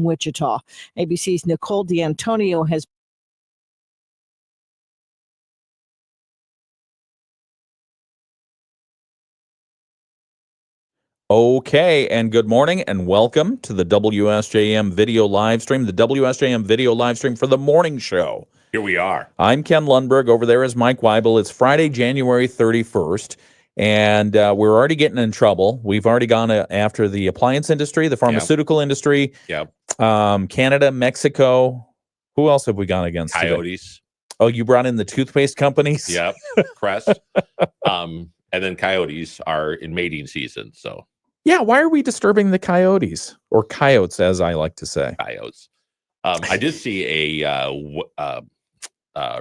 Wichita. ABC's Nicole D'Antonio has Okay, and good morning and welcome to the WSJM video live stream, the WSJM video live stream for the morning show. Here we are. I'm Ken Lundberg. Over there is Mike Weibel. It's Friday, January 31st, and we're already getting in trouble. We've already gone after the appliance industry, the pharmaceutical industry, Canada, Mexico. Who else have we gone against Coyotes. Today? Oh, you brought in the toothpaste companies? Yep, Crest. And then coyotes are in mating season, so. Yeah, why are we disturbing the coyotes? Or coyotes, as I like to say. Coyotes. I did see a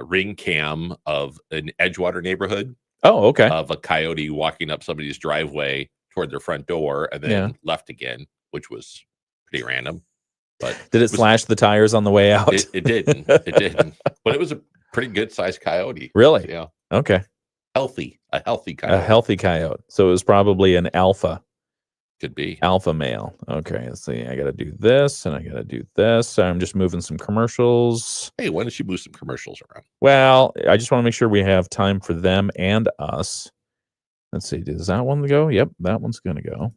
ring cam of an Edgewater neighborhood. Oh, okay. Of a coyote walking up somebody's driveway toward their front door and then left again, which was pretty random. But did it slash the tires on the way out? It didn't. It didn't. But it was a pretty good-sized coyote. Really? Yeah. Okay. A healthy coyote. A healthy coyote. So it was probably an alpha. Could be. Alpha male. Okay, let's see. I got to do this and I got to do this. I'm just moving some commercials. Hey, why don't you move some commercials around? Well, I just want to make sure we have time for them and us. Let's see. Does that one go? Yep, that one's going to go.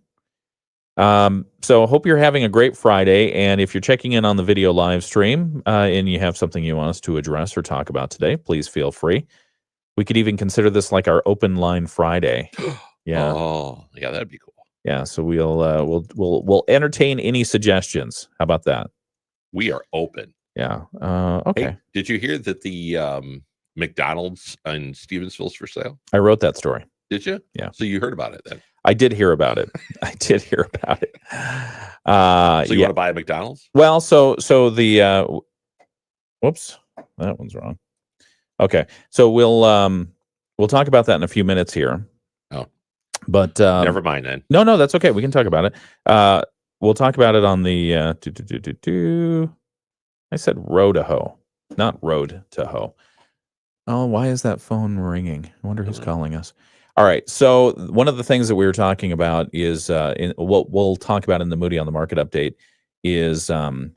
So hope you're having a great Friday. And if you're checking in on the video live stream and you have something you want us to address or talk about today, please feel free. We could even consider this like our open line Friday. Yeah. Oh, yeah, that'd be cool. Yeah, so we'll entertain any suggestions. How about that? We are open. Yeah. Okay. Hey, did you hear that the McDonald's in Stevensville's for sale? I wrote that story. Did you? Yeah. So you heard about it then? I did hear about it. I did hear about it. So you want to buy a McDonald's? Well, so the whoops, that one's wrong. Okay, so we'll talk about that in a few minutes here. Oh. But never mind then. No, that's okay. We can talk about it. We'll talk about it on the I said road to hoe, not road to hoe. Oh, why is that phone ringing? I wonder who's calling us. All right. So one of the things that we were talking about is what we'll talk about in the Moody on the Market update is the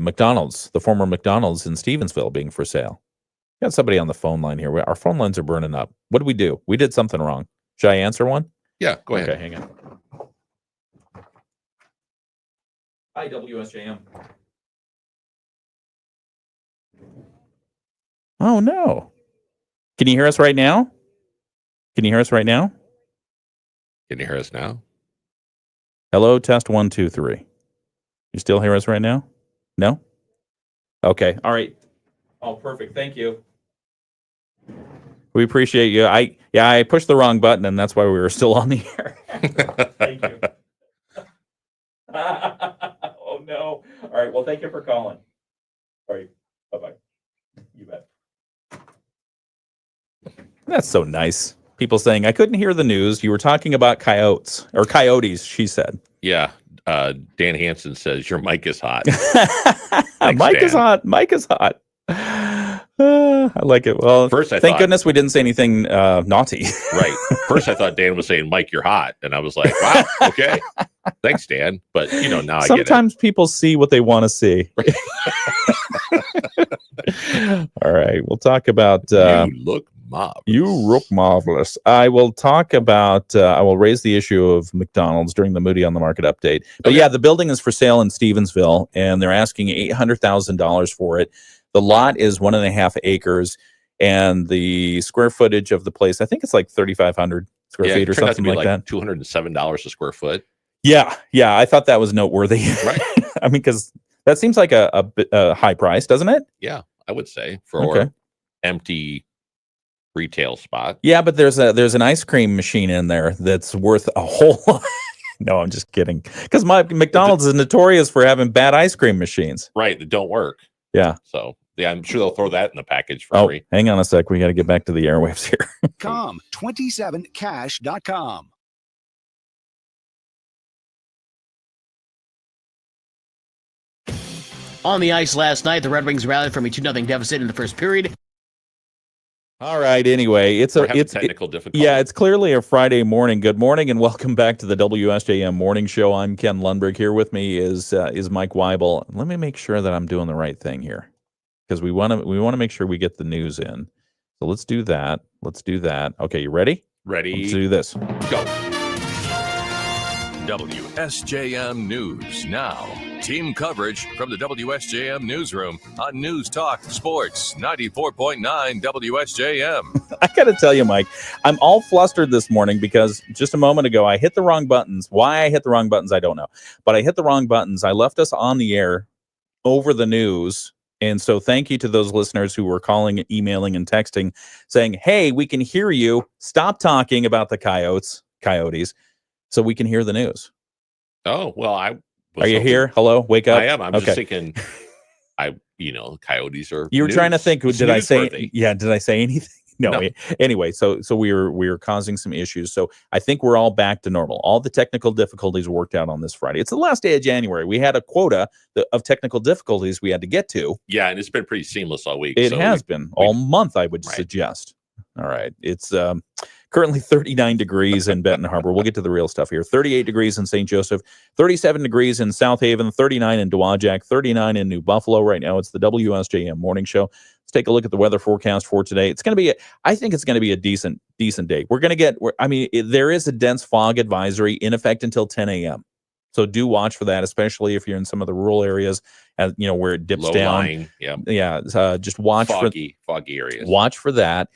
McDonald's, the former McDonald's in Stevensville being for sale. Got somebody on the phone line here. Our phone lines are burning up. What did we do? We did something wrong. Should I answer one? Yeah, go ahead. Okay, hang on. Hi, WSJM. Oh, no. Can you hear us right now? Can you hear us right now? Can you hear us now? Hello, test 1, 2, 3. You still hear us right now? No? Okay. All right. Oh, perfect. Thank you. We appreciate you. I pushed the wrong button, and that's why we were still on the air. Thank you. Oh, no. All right. Well, thank you for calling. All right. Bye-bye. You bet. That's so nice. People saying, I couldn't hear the news. You were talking about coyotes, she said. Yeah. Dan Hansen says, your mic is hot. Thanks, Mike Dan. Is hot. Mike is hot. I like it. Well, thank goodness we didn't say anything naughty. Right. First, I thought Dan was saying, Mike, you're hot. And I was like, wow, okay. Thanks, Dan. But, now I get it. Sometimes people see what they want to see. All right. We'll talk about... you look marvelous. You look marvelous. I will talk about... I will raise the issue of McDonald's during the Moody on the Market update. But yeah, the building is for sale in Stevensville, and they're asking $800,000 for it. The lot is 1.5 acres, and the square footage of the place, I think it's like 3,500 square feet or something like that. $207 a square foot. Yeah. I thought that was noteworthy. Right. I mean, because that seems like a high price, doesn't it? Yeah, I would say for an empty retail spot. Yeah, but there's an ice cream machine in there that's worth a whole lot. No, I'm just kidding. Because McDonald's is notorious for having bad ice cream machines. Right, that don't work. Yeah. So yeah, I'm sure they'll throw that in the package for free. Hang on a sec. We got to get back to the airwaves here. 27cash.com. On the ice last night, the Red Wings rallied from a 2-0 deficit in the first period All right. Anyway, it's technical difficulty. Yeah, it's clearly a Friday morning. Good morning and welcome back to the WSJM Morning Show. I'm Ken Lundberg. Here with me is Mike Weibel. Let me make sure that I'm doing the right thing here because we want to make sure we get the news in. So let's do that. Okay, you ready? Ready. Let's do this. Go. WSJM News Now. Team coverage from the WSJM Newsroom on News Talk Sports 94.9 WSJM. I got to tell you, Mike, I'm all flustered this morning because just a moment ago I hit the wrong buttons. Why I hit the wrong buttons, I don't know. But I hit the wrong buttons. I left us on the air over the news. And so thank you to those listeners who were calling, emailing, and texting saying, hey, we can hear you. Stop talking about the coyotes, so we can hear the news. Oh, well, Are you here? Hello? Wake up. I am. I'm okay. just thinking, coyotes are. You were trying to think, did I say anything? No. No. Anyway, so we were causing some issues. So I think we're all back to normal. All the technical difficulties worked out on this Friday. It's the last day of January. We had a quota of technical difficulties we had to get to. Yeah, and it's been pretty seamless all week. It has been all month, I would suggest. All right. It's currently 39 degrees in Benton Harbor. We'll get to the real stuff here. 38 degrees in St. Joseph, 37 degrees in South Haven, 39 in Dowagiac, 39 in New Buffalo. Right now, it's the WSJM Morning Show. Let's take a look at the weather forecast for today. It's going to be, I think it's going to be a decent day. We're going to get, there is a dense fog advisory in effect until 10 a.m. So do watch for that, especially if you're in some of the rural areas, where it dips down. Lying, yeah. Just watch foggy areas. Watch for that.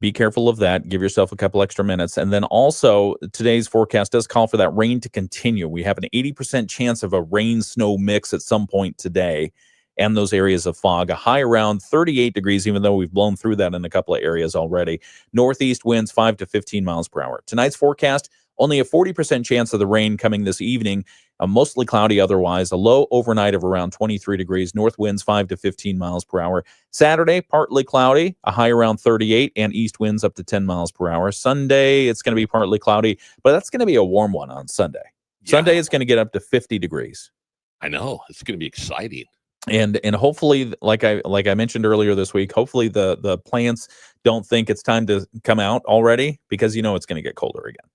Be careful of that. Give yourself a couple extra minutes. And then also, today's forecast does call for that rain to continue. We have an 80% chance of a rain-snow mix at some point today, and those areas of fog. A high around 38 degrees, even though we've blown through that in a couple of areas already. Northeast winds 5 to 15 miles per hour. Tonight's forecast, only a 40% chance of the rain coming this evening. Mostly cloudy otherwise. A low overnight of around 23 degrees. North winds 5 to 15 miles per hour. Saturday, partly cloudy. A high around 38 and east winds up to 10 miles per hour. Sunday, it's going to be partly cloudy, but that's going to be a warm one on Sunday. Yeah. Sunday is going to get up to 50 degrees. I know. It's going to be exciting. And hopefully, like I mentioned earlier this week, hopefully the plants don't think it's time to come out already because it's going to get colder again.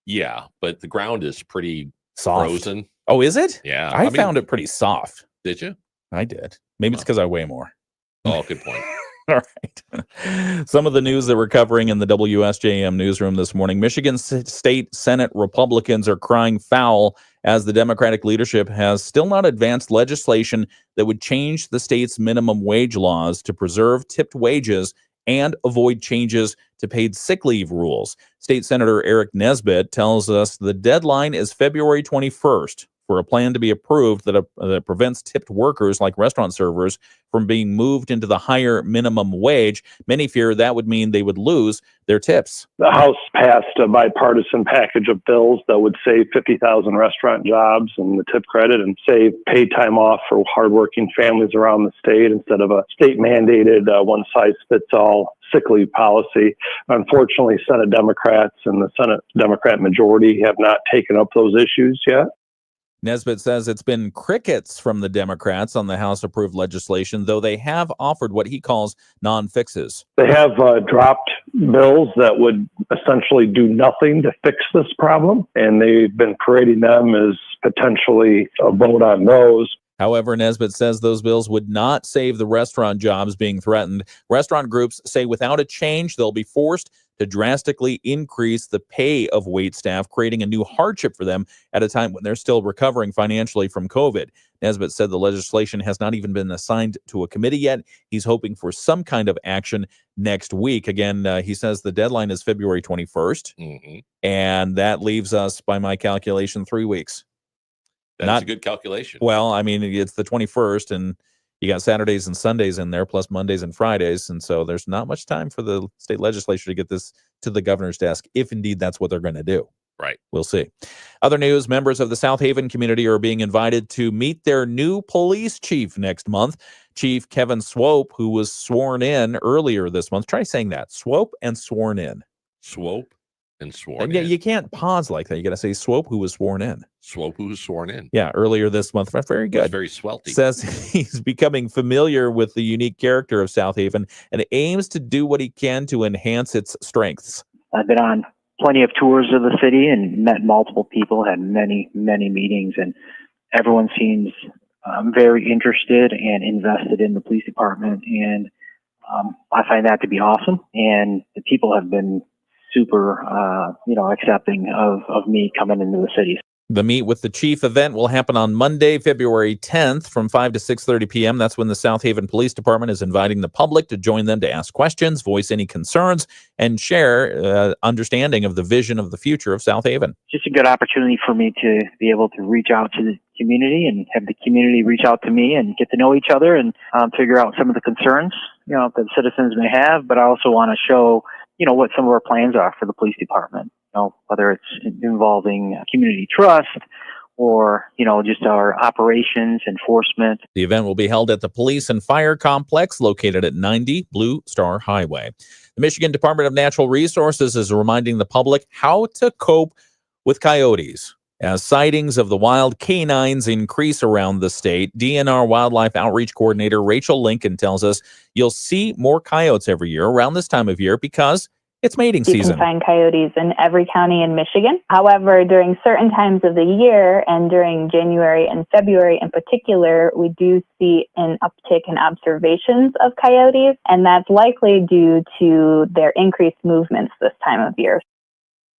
Yeah, but the ground is pretty soft. Frozen. Oh, is it? Yeah. I found it pretty soft. Did you? I did. Maybe it's because I weigh more. Oh, good point. All right. Some of the news that we're covering in the WSJM newsroom this morning. Michigan State Senate Republicans are crying foul as the Democratic leadership has still not advanced legislation that would change the state's minimum wage laws to preserve tipped wages and avoid changes to paid sick leave rules. State Senator Eric Nesbitt tells us the deadline is February 21st for a plan to be approved that prevents tipped workers like restaurant servers from being moved into the higher minimum wage. Many fear that would mean they would lose their tips. The House passed a bipartisan package of bills that would save 50,000 restaurant jobs and the tip credit and save paid time off for hardworking families around the state instead of a state-mandated one-size-fits-all sick leave policy. Unfortunately, Senate Democrats and the Senate Democrat majority have not taken up those issues yet. Nesbitt says it's been crickets from the Democrats on the House-approved legislation, though they have offered what he calls non-fixes. They have dropped bills that would essentially do nothing to fix this problem, and they've been parading them as potentially a vote on those. However, Nesbitt says those bills would not save the restaurant jobs being threatened. Restaurant groups say without a change, they'll be forced to drastically increase the pay of wait staff, creating a new hardship for them at a time when they're still recovering financially from COVID. Nesbitt said the legislation has not even been assigned to a committee yet. He's hoping for some kind of action next week. Again, he says the deadline is February 21st, and that leaves us, by my calculation, 3 weeks. That's a good calculation. Well, I mean, it's the 21st, and you got Saturdays and Sundays in there, plus Mondays and Fridays. And so there's not much time for the state legislature to get this to the governor's desk, if indeed that's what they're going to do. Right. We'll see. Other news, members of the South Haven community are being invited to meet their new police chief next month. Chief Kevin Swope, who was sworn in earlier this month. Try saying that. Swope and sworn in. Swope? and sworn And yeah, in. you can't pause like that. You got to say Swope, who was sworn in. Swope, who was sworn in. Yeah, earlier this month. Very It was good. very swelty. Says he's becoming familiar with the unique character of South Haven and aims to do what he can to enhance its strengths. I've been on plenty of tours of the city and met multiple people, had many, many meetings, and everyone seems very interested and invested in the police department. And I find that to be awesome. And the people have been super, accepting of me coming into the city. The Meet with the Chief event will happen on Monday, February 10th from 5 to 6:30 p.m. That's when the South Haven Police Department is inviting the public to join them to ask questions, voice any concerns, and share understanding of the vision of the future of South Haven. Just a good opportunity for me to be able to reach out to the community and have the community reach out to me and get to know each other and figure out some of the concerns, that citizens may have. But I also want to show, what some of our plans are for the police department. Whether it's involving community trust or, just our operations, enforcement. The event will be held at the Police and Fire Complex located at 90 Blue Star Highway. The Michigan Department of Natural Resources is reminding the public how to cope with coyotes. As sightings of the wild canines increase around the state, DNR Wildlife Outreach Coordinator Rachel Lincoln tells us you'll see more coyotes every year around this time of year because it's mating You season. can find coyotes in every county in Michigan. However, during certain times of the year and during January and February in particular, we do see an uptick in observations of coyotes, and that's likely due to their increased movements this time of year.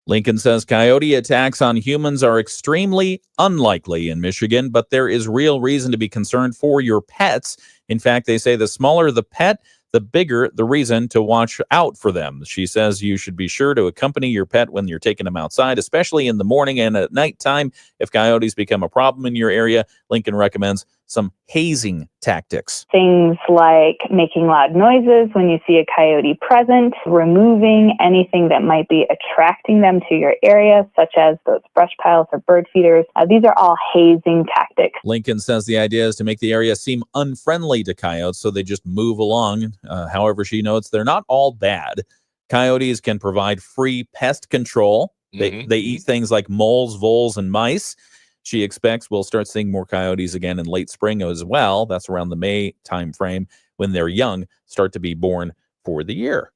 Lincoln says coyote attacks on humans are extremely unlikely in Michigan, but there is real reason to be concerned for your pets. In fact, they say the smaller the pet, the bigger the reason to watch out for them. She says you should be sure to accompany your pet when you're taking them outside, especially in the morning and at nighttime. If coyotes become a problem in your area, Lincoln recommends some hazing tactics. Things like making loud noises when you see a coyote present, removing anything that might be attracting them to your area, such as those brush piles or bird feeders. These are all hazing tactics. Lincoln says the idea is to make the area seem unfriendly to coyotes, so they just move along. However, she notes they're not all bad. Coyotes can provide free pest control. They eat things like moles, voles, and mice. She expects we'll start seeing more coyotes again in late spring as well. That's around the May time frame when their young start to be born for the year.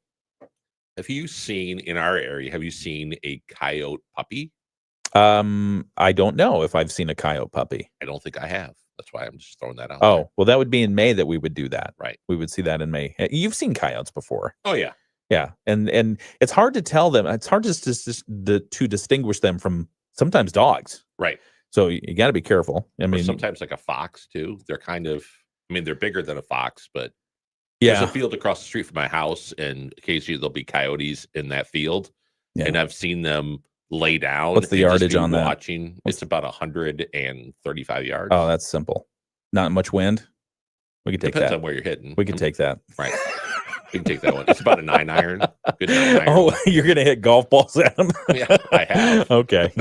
Have you seen in our area, a coyote puppy? I don't know if I've seen a coyote puppy. I don't think I have. That's why I'm just throwing that out. Oh, well, that would be in May that we would do that. Right. We would see that in May. You've seen coyotes before. Oh, yeah. Yeah. And it's hard to tell them. It's hard just to distinguish them from sometimes dogs. Right. So you got to be careful. I Or mean, sometimes like a fox too. They're kind of, they're bigger than a fox, but yeah. there's a field across the street from my house, and occasionally there'll be coyotes in that field. Yeah. And I've seen them lay down. What's the and just yardage be on that? watching. It's about 135 yards. Oh, that's simple. Not much wind. We could take Depends that. on where you're hitting. We could take that. Right. We can take that one. It's about a 9-iron. Good 9-iron. Oh, you're gonna hit golf balls at them? Yeah, I have. Okay.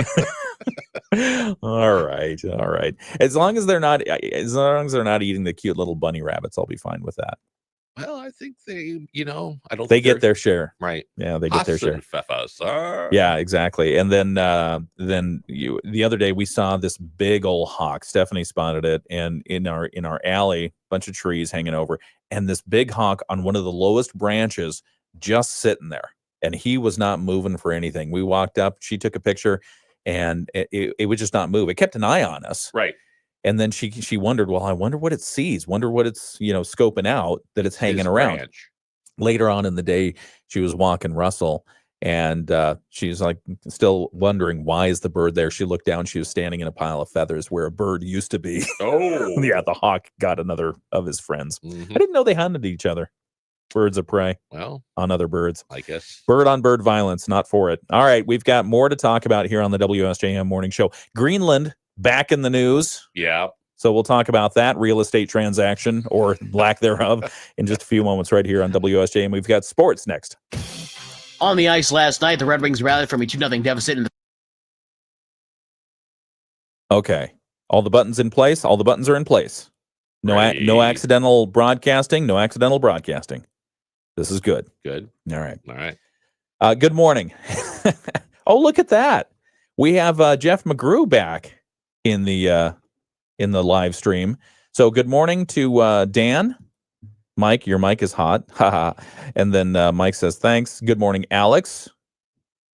All right. As long as they're not eating the cute little bunny rabbits, I'll be fine with that. Well, I think they, I don't They think get they're- their share. right. Yeah, they get their share. Pfeffer. Yeah, exactly. And then the other day we saw this big old hawk. Stephanie spotted it, and in our alley, bunch of trees hanging over, and this big hawk on one of the lowest branches just sitting there, and he was not moving for anything. We walked up, she took a picture, and it would just not move. It kept an eye on us. Right. And then she wondered, well, I wonder what it sees, wonder what it's, scoping out that it's hanging His around. branch. Later on in the day, she was walking Russell, and she's like still wondering, why is the bird there? She looked down, she was standing in a pile of feathers where a bird used to be. Oh. Yeah, the hawk got another of his friends. Mhm. I didn't know they hunted each other. Birds of prey Well, on other birds. I guess. Bird on bird violence, not for it. All right, we've got more to talk about here on the WSJM Morning Show. Greenland back in the news. Yeah. So we'll talk about that real estate transaction or lack thereof in just a few moments right here on WSJM. We've got sports next. On the ice last night, the Red Wings rallied from a 2-0 deficit in the Okay. All the buttons in place. All the buttons are in place. No, no Right. accidental broadcasting. No accidental broadcasting. This is good. Good. All right. All right. Good morning. Oh, look at that. We have Jeff McGrew back in the live stream. So good morning to Dan. Mike, your mic is hot. And then Mike says, thanks. Good morning, Alex.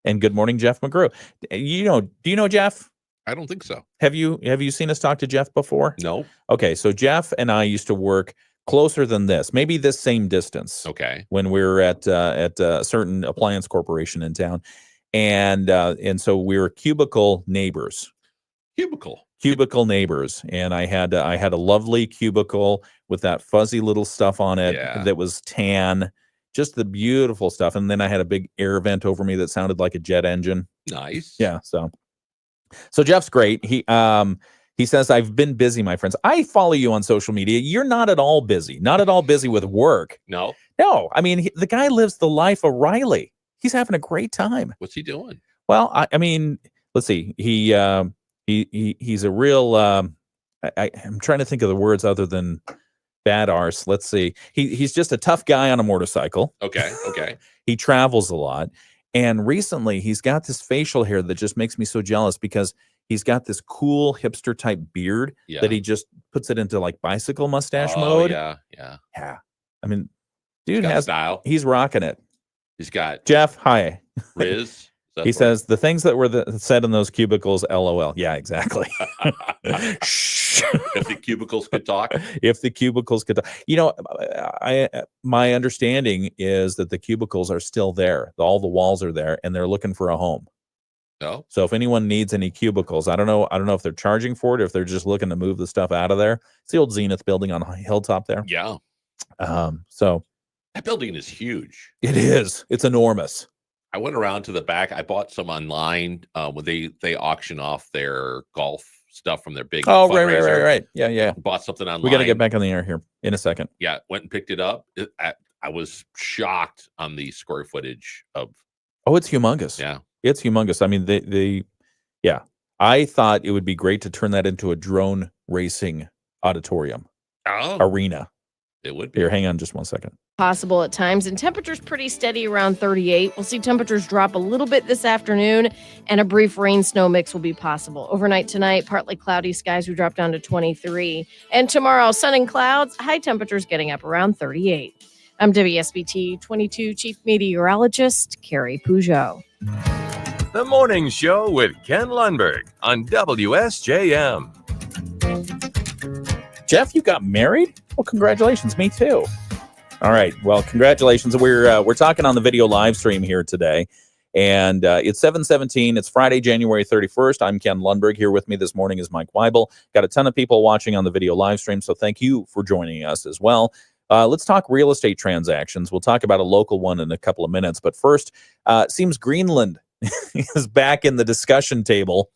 And good morning, Jeff McGrew. Do you know Jeff? I don't think so. Have you seen us talk to Jeff before? No. Okay, so Jeff and I used to work closer than this, maybe this same distance. Okay. When we were at a certain appliance corporation in town, and so we were cubicle neighbors. Cubicle neighbors, and I had a lovely cubicle with that fuzzy little stuff on it that was tan, just the beautiful stuff. And then I had a big air vent over me that sounded like a jet engine. Nice. Yeah. So Jeff's great. He says, I've been busy, my friends. I follow you on social media. You're not at all busy. Not at all busy with work. No. I mean, the guy lives the life of Riley. He's having a great time. What's he doing? Well, I mean, let's see. He's a real. I'm trying to think of the words other than bad arse. Let's see. He's just a tough guy on a motorcycle. Okay. He travels a lot. And recently he's got this facial hair that just makes me so jealous because he's got this cool hipster type beard that he just puts it into like bicycle mustache mode. Yeah. I mean, dude has has style. He's rocking it. He's got Jeff. Hi. Riz. He says the things that were said in those cubicles, LOL. Yeah, exactly. If the cubicles could talk. If the cubicles could talk. My understanding is that the cubicles are still there. All the walls are there, and they're looking for a home. No. So if anyone needs any cubicles, I don't know if they're charging for it or if they're just looking to move the stuff out of there. It's the old Zenith building on Hilltop there. Yeah. So that building is huge. It is. It's enormous. I went around to the back. I bought some online when they auction off their golf stuff from their big. Right. Yeah. Bought something online. We got to get back on the air here in a second. Yeah, went and picked it up. I was shocked on the square footage of. Oh, it's humongous. Yeah, it's humongous. I mean, I thought it would be great to turn that into a drone racing auditorium arena. It would be. Here, hang on just 1 second. Possible at times, and temperatures pretty steady around 38. We'll see temperatures drop a little bit this afternoon, and a brief rain snow mix will be possible. Overnight tonight, partly cloudy skies will drop down to 23. And tomorrow, sun and clouds, high temperatures getting up around 38. I'm WSBT 22 Chief Meteorologist Carrie Peugeot. The Morning Show with Ken Lundberg on WSJM. Jeff, you got married? Well, congratulations. Me too. All right. Well, congratulations. We're talking on the video live stream here today, and it's 7:17. It's Friday, January 31st. I'm Ken Lundberg. Here with me this morning is Mike Weibel. Got a ton of people watching on the video live stream, so thank you for joining us as well. Let's talk real estate transactions. We'll talk about a local one in a couple of minutes, but first, it seems Greenland is back in the discussion table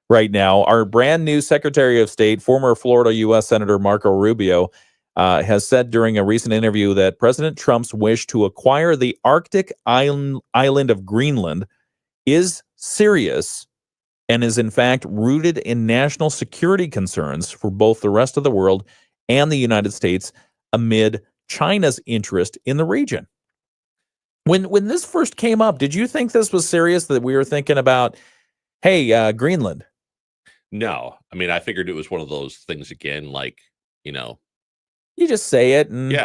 right now. Our brand new Secretary of State, former Florida U.S. Senator Marco Rubio, has said during a recent interview that President Trump's wish to acquire the Arctic island of Greenland is serious and is in fact rooted in national security concerns for both the rest of the world and the United States amid China's interest in the region. When this first came up, did you think this was serious, that we were thinking about, hey, Greenland? No. I mean, I figured it was one of those things again, like, you just say it and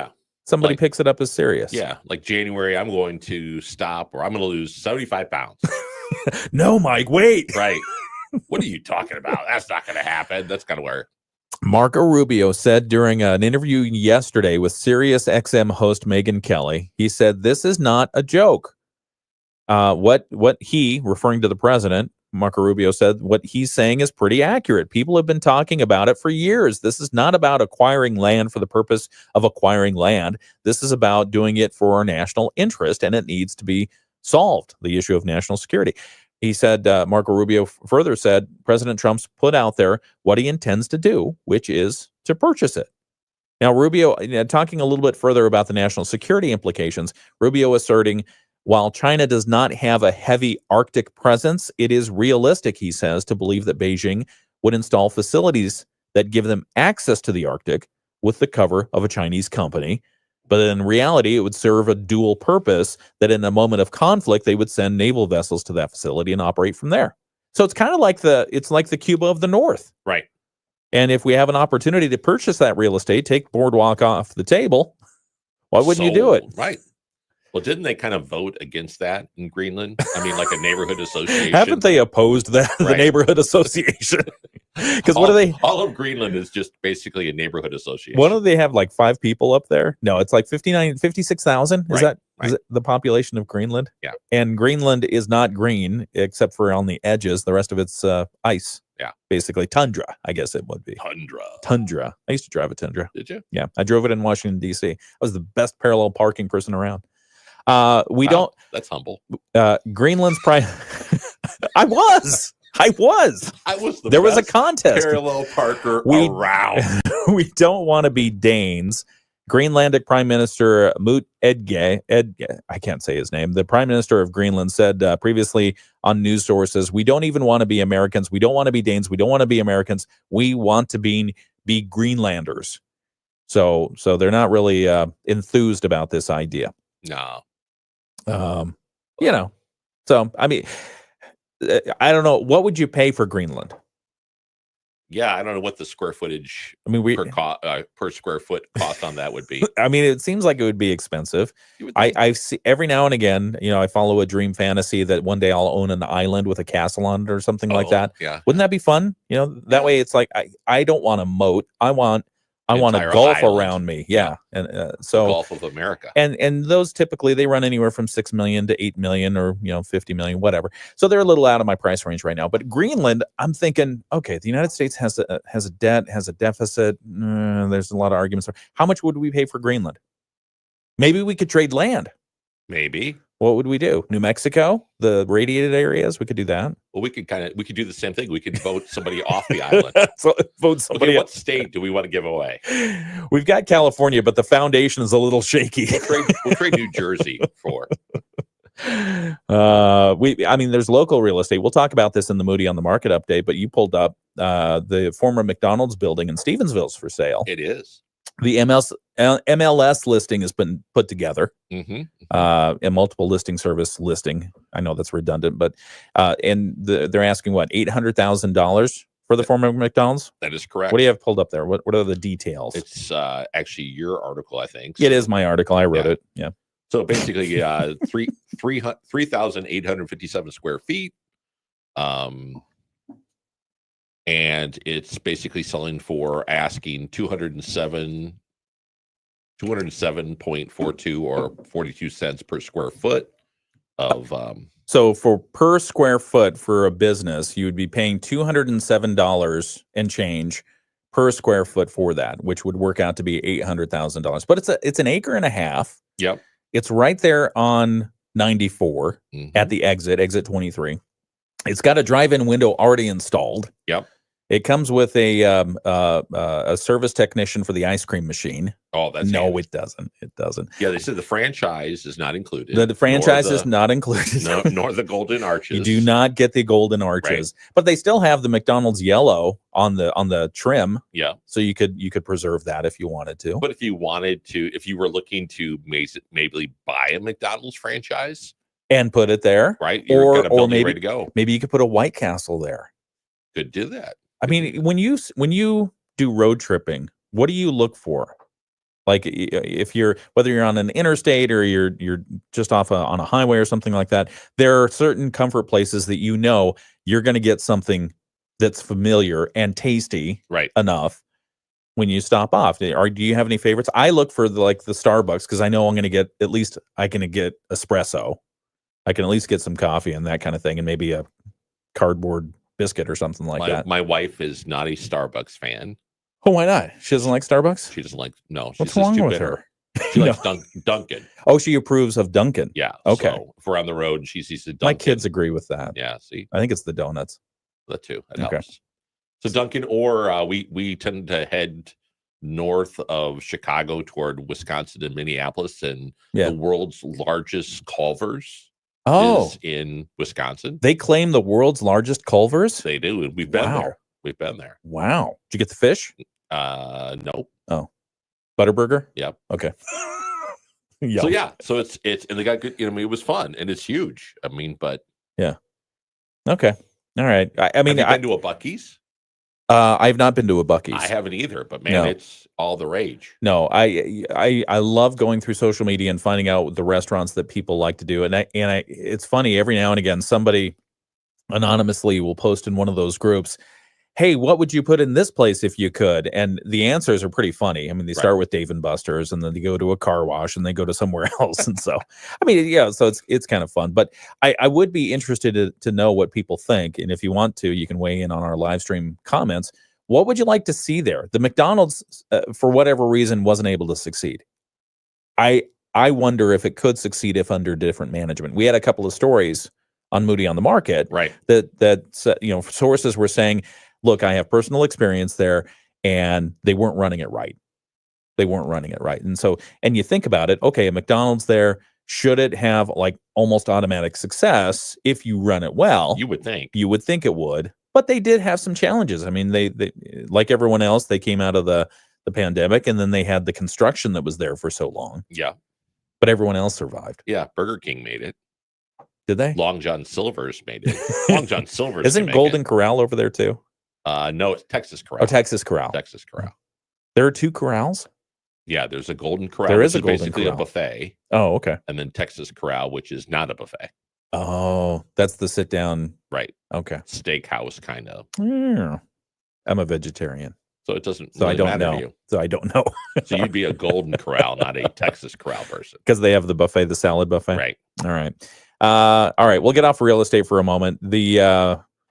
somebody picks it up as serious. Yeah. Like January, I'm going to stop or I'm going to lose 75 pounds. No, Mike, wait. Right. What are you talking about? That's not going to happen. That's kind of where. Marco Rubio said during an interview yesterday with Sirius XM host Megyn Kelly, he said, this is not a joke. What he, referring to the president, Marco Rubio said, what he's saying is pretty accurate. People have been talking about it for years. This is not about acquiring land for the purpose of acquiring land. This is about doing it for our national interest, and it needs to be solved, the issue of national security. He said, Marco Rubio further said, President Trump's put out there what he intends to do, which is to purchase it. Now, Rubio, talking a little bit further about the national security implications, Rubio asserting, while China does not have a heavy Arctic presence, it is realistic, he says, to believe that Beijing would install facilities that give them access to the Arctic with the cover of a Chinese company, But in reality, it would serve a dual purpose that in a moment of conflict, they would send naval vessels to that facility and operate from there. So it's kind of like the Cuba of the North. Right. And if we have an opportunity to purchase that real estate, take Boardwalk off the table, why wouldn't you do it? Right. Well, didn't they kind of vote against that in Greenland? I mean, like a neighborhood association. Haven't they opposed that, the Right. neighborhood association? Because what do they? All of Greenland is just basically a neighborhood association. What do they have? Like 5 people up there? No, it's like 56,000. Is Right, is it the population of Greenland? Yeah. And Greenland is not green except for on the edges. The rest of it's ice. Yeah. Basically tundra, I guess it would be. Tundra. I used to drive a Tundra. Did you? Yeah. I drove it in Washington, D.C. I was the best parallel parking person around. We Wow, don't. That's humble. Greenland's prime. I was. I was the There was a best contest. parallel parker We- around. We don't want to be Danes. Greenlandic Prime Minister Moot Edge, I can't say his name. The Prime Minister of Greenland said previously on news sources, we don't even want to be Americans. We don't want to be Danes. We don't want to be Americans. We want to be Greenlanders. So they're not really enthused about this idea. No. So I mean, I don't know. What would you pay for Greenland? Yeah, I don't know what the square footage I mean, per square foot cost on that would be. I mean, it seems like it would be expensive. You would think. I see every now and again, I follow a dream fantasy that one day I'll own an island with a castle on it or something like Oh, that. Yeah. Wouldn't that be fun? That way it's like I don't want a moat. I want a Entire gulf island. around me. Yeah. And The so Gulf of America. and those typically they run anywhere from 6 million to 8 million or 50 million, whatever. So they're a little out of my price range right now. But Greenland, I'm thinking, okay, the United States has a debt, has a deficit. There's a lot of arguments. How much would we pay for Greenland? Maybe we could trade land. Maybe. What would we do? New Mexico, the radiated areas, we could do that. Well, we could do the same thing. We could vote somebody off the island. So vote somebody Okay, else. what state do we want to give away? We've got California, but the foundation is a little shaky. We'll trade New Jersey for. I mean, there's local real estate. We'll talk about this in the Moody on the Market update, but you pulled up the former McDonald's building in Stevensville's for sale. It is. The MLS listing has been put together. Mm-hmm. A multiple listing service listing. I know that's redundant, but they're asking what, $800,000 for the former McDonald's? That is correct. What do you have pulled up there? What are the details? It's actually your article, I think. It is my article. I wrote Yeah. it. Yeah. So basically, 3,857 square feet. And it's basically selling for asking 207.42 or 42 cents per square foot of So for per square foot for a business, you would be paying $207 and change per square foot for that, which would work out to be $800,000. But it's an acre and a half. Yep. It's right there on 94 Mhm. at the exit 23. It's got a drive-in window already installed. Yep. It comes with a service technician for the ice cream machine. Oh, that's No, handy. it doesn't. It doesn't. Yeah, they said the franchise is not included. The franchise nor is not included. nor the golden arches. You do not get the golden arches, but they still have the McDonald's yellow on the trim. Yeah. So you could preserve that if you wanted to. But if you were looking to maybe buy a McDonald's franchise, And put it there. right? You're Or- got a or building maybe- ready to go. Maybe you could put a White Castle there. Could do that. I mean, when you do road tripping, what do you look for? Like whether you're on an interstate or you're just off on a highway or something like that, there are certain comfort places that you're going to get something that's familiar and tasty Right. enough when you stop off. Do you have any favorites? I look for the Starbucks because I know I'm going to get espresso. I can at least get some coffee and that kind of thing, and maybe a cardboard biscuit or something like that. My wife is not a Starbucks fan. Oh, why not? She doesn't like Starbucks? She doesn't like she's What's just wrong too with bitter. her? She No. likes Dunkin'. Oh, she approves of Dunkin'. Yeah. Okay. So if we're on the road and she sees the Dunkin'. My kids agree with that. Yeah. See, I think it's the donuts. that too. It Okay. helps. So Dunkin', or we tend to head north of Chicago toward Wisconsin and Minneapolis, and Yeah. the world's largest Culver's Oh, is in Wisconsin. they claim the world's largest Culver's? They do, and we've been Wow. there. We've been there. Wow. Did you get the fish? Nope. Butterburger? Yep. Okay. So yeah, so it's and they got good. You know, I mean, it was fun and it's huge. I mean, but Okay. All right. I mean, have you been to a Buc-ee's? I've not been to a Buc-ee's. I haven't either, but man, No. it's all the rage. No, I love going through social media and finding out the restaurants that people like to do, and it's funny, every now and again somebody anonymously will post in one of those groups, "Hey, what would you put in this place if you could?" And the answers are pretty funny. I mean, they start with Dave and Buster's, and then they go to a car wash, and they go to somewhere else. And so, I mean, yeah, so it's kind of fun. But I would be interested to know what people think. And if you want to, you can weigh in on our live stream comments. What would you like to see there? The McDonald's, for whatever reason, wasn't able to succeed. I wonder if it could succeed if under different management. We had a couple of stories on Moody on the Market, Right. that you know, sources were saying, look, I have personal experience there, and they weren't running it right. They weren't running it right. And so, and you think about it, okay, a McDonald's there, should it have like almost automatic success if you run it well? You would think. You would think it would, but they did have some challenges. I mean, they like everyone else, they came out of the pandemic, and then they had the construction that was there for so long. Yeah. But everyone else survived. Yeah. Burger King made it. Did they? Long John Silver's made it. Long John Silver's Isn't Golden Corral over there too? No, it's Texas Corral. Oh, Texas Corral. Texas Corral. There are two corrals? Yeah, there's a Golden Corral. There which is a Golden basically Corral. a buffet, Oh, okay. and then Texas Corral, which is not a buffet. Oh, that's the sit down. Right. Okay. Steakhouse kind of. Yeah. I'm a vegetarian, So it doesn't so really I don't matter to know. you. So I don't know. So you'd be a Golden Corral, not a Texas Corral person. Because they have the buffet, the salad buffet. Right. All right. All right. We'll get off real estate for a moment.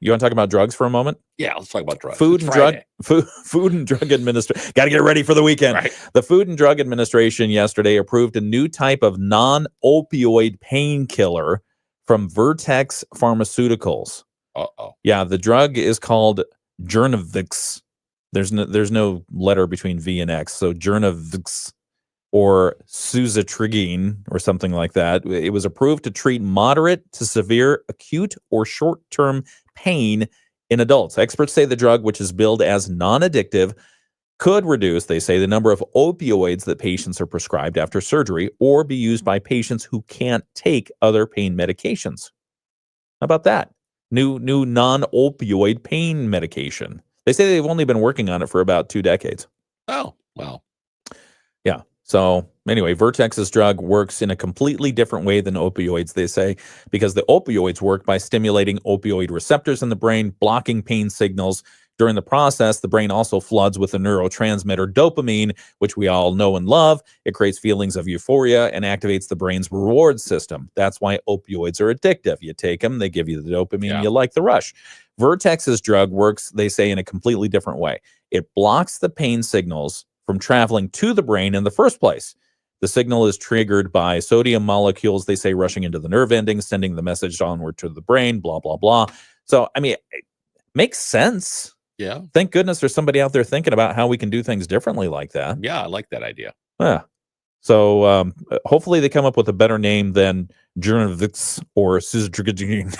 You want to talk about drugs for a moment? Yeah, let's talk about drugs. Food It's and Friday. Food and Drug Administration. Got to get ready for the weekend. Right. The Food and Drug Administration yesterday approved a new type of non-opioid painkiller from Vertex Pharmaceuticals. Uh-oh. Yeah, the drug is called Jurnavix. There's no letter between V and X, so Jurnavix or suzetrigine or something like that. It was approved to treat moderate to severe acute or short-term pain in adults. Experts say the drug, which is billed as non-addictive, could reduce, they say, the number of opioids that patients are prescribed after surgery or be used by patients who can't take other pain medications. How about that? New non-opioid pain medication. They say they've only been working on it for about 2 decades. Oh, well. Yeah. So anyway, Vertex's drug works in a completely different way than opioids, they say, because the opioids work by stimulating opioid receptors in the brain, blocking pain signals. During the process, the brain also floods with the neurotransmitter dopamine, which we all know and love. It creates feelings of euphoria and activates the brain's reward system. That's why opioids are addictive. You take them, they give you the dopamine, Yeah. you like the rush. Vertex's drug works, they say, in a completely different way. It blocks the pain signals from traveling to the brain in the first place. The signal is triggered by sodium molecules, they say, rushing into the nerve endings, sending the message onward to the brain, blah, blah, blah. So, I mean, it makes sense. Yeah. Thank goodness there's somebody out there thinking about how we can do things differently like that. Yeah, I like that idea. Yeah. So hopefully they come up with a better name than Jurnavix or suzetrigine.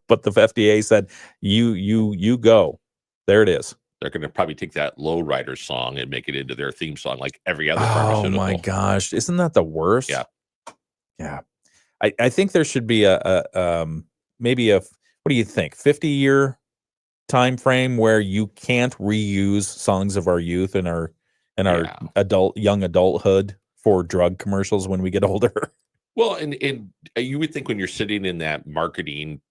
But the FDA said, you go. There it is. They're going to probably take that Lowrider song and make it into their theme song like every other Oh pharmaceutical. my gosh. Isn't that the worst? Yeah. Yeah. I think there should be maybe what do you think? 50-year time frame where you can't reuse songs of our youth and our Yeah. young adulthood for drug commercials when we get older. Well, and you would think when you're sitting in that marketing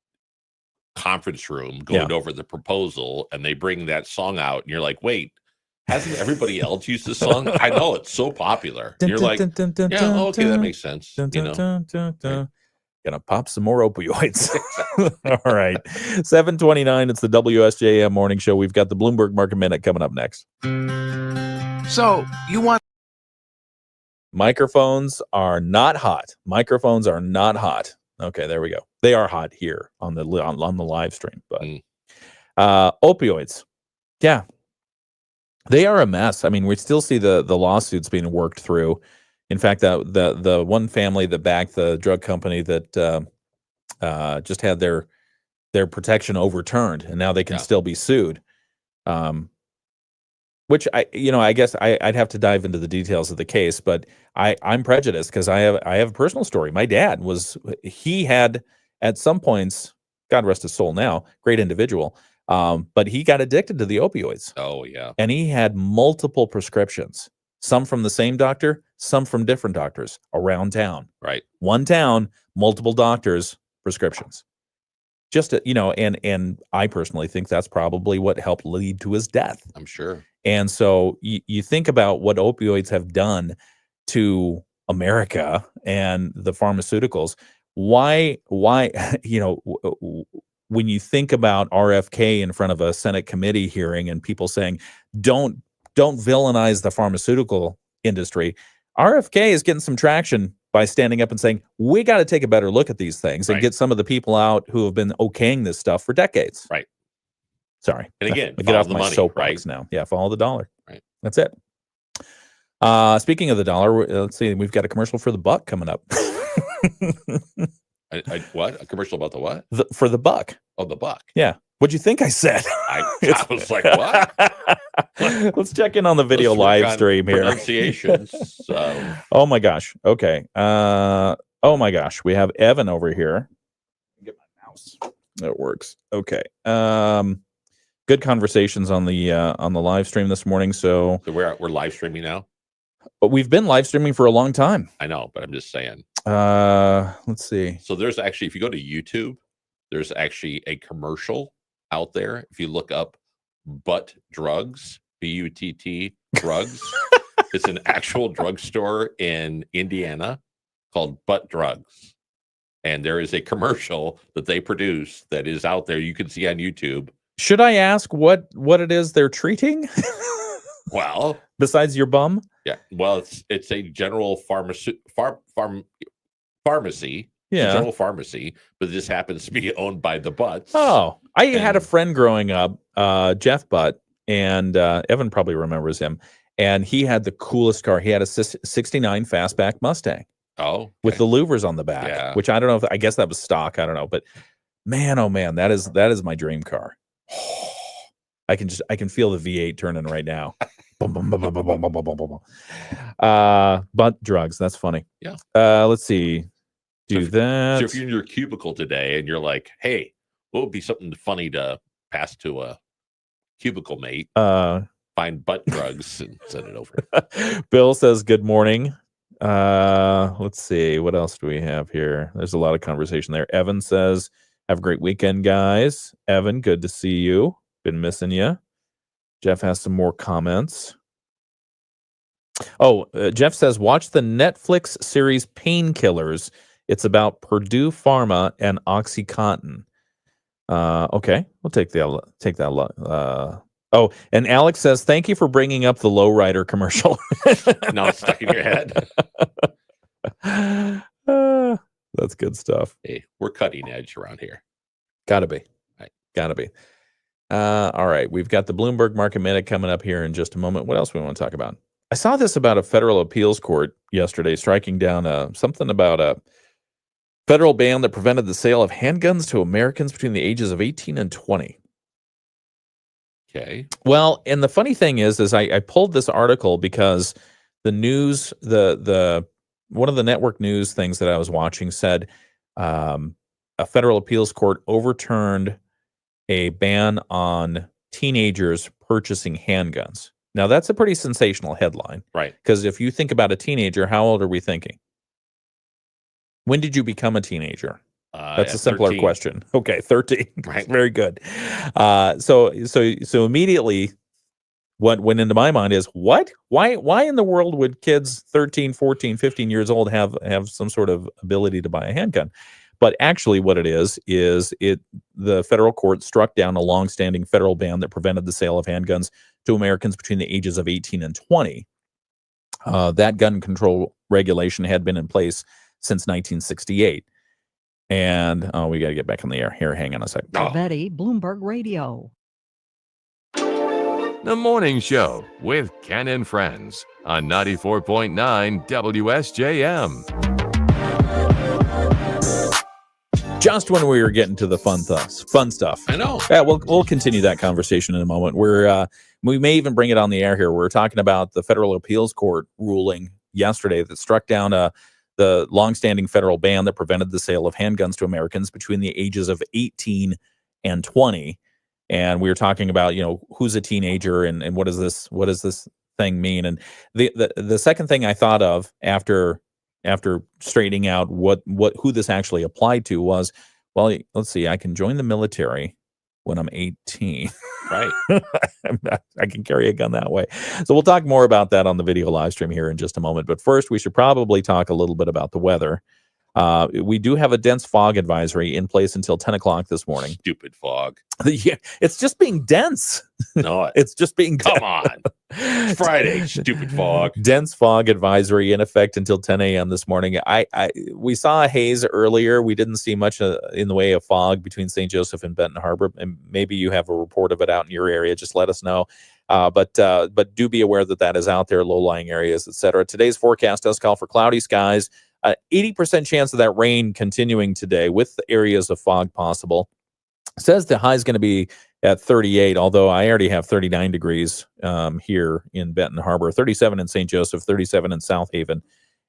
conference room going over the proposal and they bring that song out and you're like, wait, hasn't everybody else used this song? I know it's so popular. You're like, yeah, okay, that makes sense. You know, Gonna pop some more opioids. All right. 7:29. It's the WSJM Morning Show. We've got the Bloomberg Market Minute coming up next. So you want Microphones are not hot. Microphones are not hot. Okay, there we go. They are hot here on the live stream, but opioids, yeah, they are a mess. I mean, we still see the lawsuits being worked through. In fact, the one family that backed the drug company that just had their protection overturned, and now they can still be sued. which I guess I'd have to dive into the details of the case, but I'm prejudiced because I have a personal story. My dad he had at some points, God rest his soul now, great individual, but he got addicted to the opioids. Oh yeah. And he had multiple prescriptions, some from the same doctor, some from different doctors around town. Right. One town, multiple doctors, prescriptions. Just and I personally think that's probably what helped lead to his death. I'm sure. And so you think about what opioids have done to America and the pharmaceuticals. Why when you think about RFK in front of a Senate committee hearing and people saying, don't villainize the pharmaceutical industry, RFK is getting some traction by standing up and saying, we got to take a better look at these things and get some of the people out who have been okaying this stuff for decades. Right. Sorry. And again, I get off the my money, soapbox right? now. Yeah, follow the dollar. Right. That's it. Speaking of the dollar, let's see. We've got a commercial for the buck coming up. What? A commercial about the what? For the buck. Oh, the buck. Yeah. What'd you think I said? I was like, what? Let's check in on the video live stream here. Pronunciations. So. Oh my gosh. Okay. Oh my gosh. We have Evan over here. Get my mouse. It works. Okay. Good conversations on the live stream this morning. So we're live streaming now. But we've been live streaming for a long time. I know, but I'm just saying. Let's see. So there's actually, if you go to YouTube, there's actually a commercial out there. If you look up Butt Drugs, BUTT Drugs, it's an actual drugstore in Indiana called Butt Drugs. And there is a commercial that they produce that is out there. You can see on YouTube. Should I ask what it is they're treating? Well, besides your bum? Yeah. Well, it's a general pharmacy. Yeah. General pharmacy, but this happens to be owned by the Butts. Oh, I had a friend growing up, Jeff Butt, and Evan probably remembers him. And he had the coolest car. He had a 69 Fastback Mustang. Oh, okay. With the louvers on the back, which I don't know I guess that was stock. I don't know, but man, oh man, that is my dream car. I can feel the V8 turning right now. Butt drugs. That's funny. Yeah. Let's see. That. So if you're in your cubicle today and you're like, hey, what would be something funny to pass to a cubicle mate? Find butt drugs and send it over. Bill says, good morning. Let's see. What else do we have here? There's a lot of conversation there. Evan says, have a great weekend, guys. Evan, good to see you. Been missing you. Jeff has some more comments. Oh, Jeff says, watch the Netflix series Painkillers. It's about Purdue Pharma and OxyContin. Okay, we'll take that. Oh, and Alex says, thank you for bringing up the Lowrider commercial. Now it's stuck in your head. That's good stuff. Hey, we're cutting edge around here. Gotta be. Right. Gotta be. All right, we've got the Bloomberg Market Minute coming up here in just a moment. What else do we want to talk about? I saw this about a federal appeals court yesterday striking down something about a federal ban that prevented the sale of handguns to Americans between the ages of 18 and 20. Okay. Well, and the funny thing is I pulled this article because the news, the one of the network news things that I was watching said a federal appeals court overturned a ban on teenagers purchasing handguns. Now, that's a pretty sensational headline. Right. Because if you think about a teenager, how old are we thinking? When did you become a teenager? That's a simpler 13. question. Okay, 13. Right. Very good. So immediately what went into my mind is, what? Why in the world would kids 13, 14, 15 years old have some sort of ability to buy a handgun? But actually what it is the federal court struck down a longstanding federal ban that prevented the sale of handguns to Americans between the ages of 18 and 20. That gun control regulation had been in place since 1968. And we got to get back on the air here. Hang on a second. Betty, Bloomberg Radio. The Morning Show with Ken and Friends on 94.9 WSJM. Just when we were getting to the fun stuff. I know. Yeah, we'll continue that conversation in a moment. We may even bring it on the air here. We're talking about the Federal Appeals Court ruling yesterday that struck down the longstanding federal ban that prevented the sale of handguns to Americans between the ages of 18 and 20. And we were talking about, who's a teenager and what does this thing mean? And the second thing I thought of after straightening out who this actually applied to was, well, let's see, I can join the military when I'm 18. Right. I can carry a gun that way. So we'll talk more about that on the video live stream here in just a moment. But first, we should probably talk a little bit about the weather. We do have a dense fog advisory in place until 10 o'clock this morning. Stupid fog. Yeah, it's just being dense. No, it's just being come on. It's Friday, stupid fog. Dense fog advisory in effect until 10 a.m. this morning. We saw a haze earlier. We didn't see much in the way of fog between St. Joseph and Benton Harbor. And maybe you have a report of it out in your area. Just let us know. But do be aware that is out there, low-lying areas, etc. Today's forecast does call for cloudy skies. 80% chance of that rain continuing today with the areas of fog possible. Says the high is going to be at 38, although I already have 39 degrees here in Benton Harbor, 37 in St. Joseph, 37 in South Haven.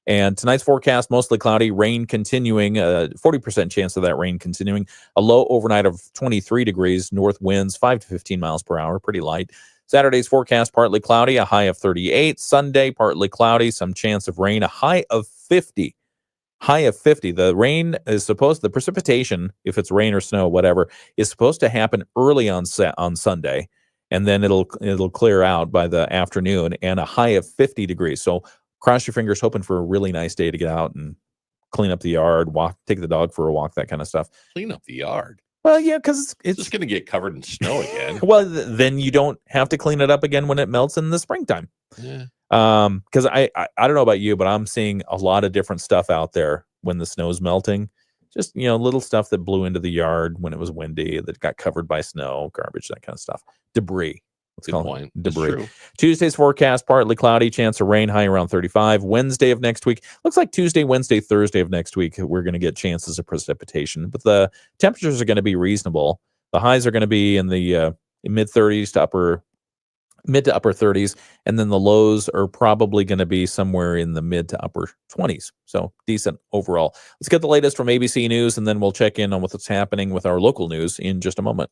And tonight's forecast, mostly cloudy, rain continuing, 40% chance of that rain continuing, a low overnight of 23 degrees, north winds 5 to 15 miles per hour, pretty light. Saturday's forecast, partly cloudy, a high of 38. Sunday, partly cloudy, some chance of rain, a high of 50. High of 50. The rain is the precipitation, if it's rain or snow, whatever, is supposed to happen early on Sunday, and then it'll clear out by the afternoon, and a high of 50 degrees. So cross your fingers, hoping for a really nice day to get out and clean up the yard, take the dog for a walk, that kind of stuff. Clean up the yard. Well, yeah, because it's just going to get covered in snow again. Well, then you don't have to clean it up again when it melts in the springtime. Yeah. Because I don't know about you, but I'm seeing a lot of different stuff out there when the snow's melting. Just, little stuff that blew into the yard when it was windy, that got covered by snow, garbage, that kind of stuff. Debris. Good point. Debris. Tuesday's forecast, partly cloudy, chance of rain, high around 35. Wednesday of next week, looks like Tuesday, Wednesday, Thursday of next week, we're going to get chances of precipitation. But the temperatures are going to be reasonable. The highs are going to be in the mid-30s to mid to upper 30s, and then the lows are probably going to be somewhere in the mid to upper 20s. So decent overall. Let's get the latest from ABC News, and then we'll check in on what's happening with our local news in just a moment.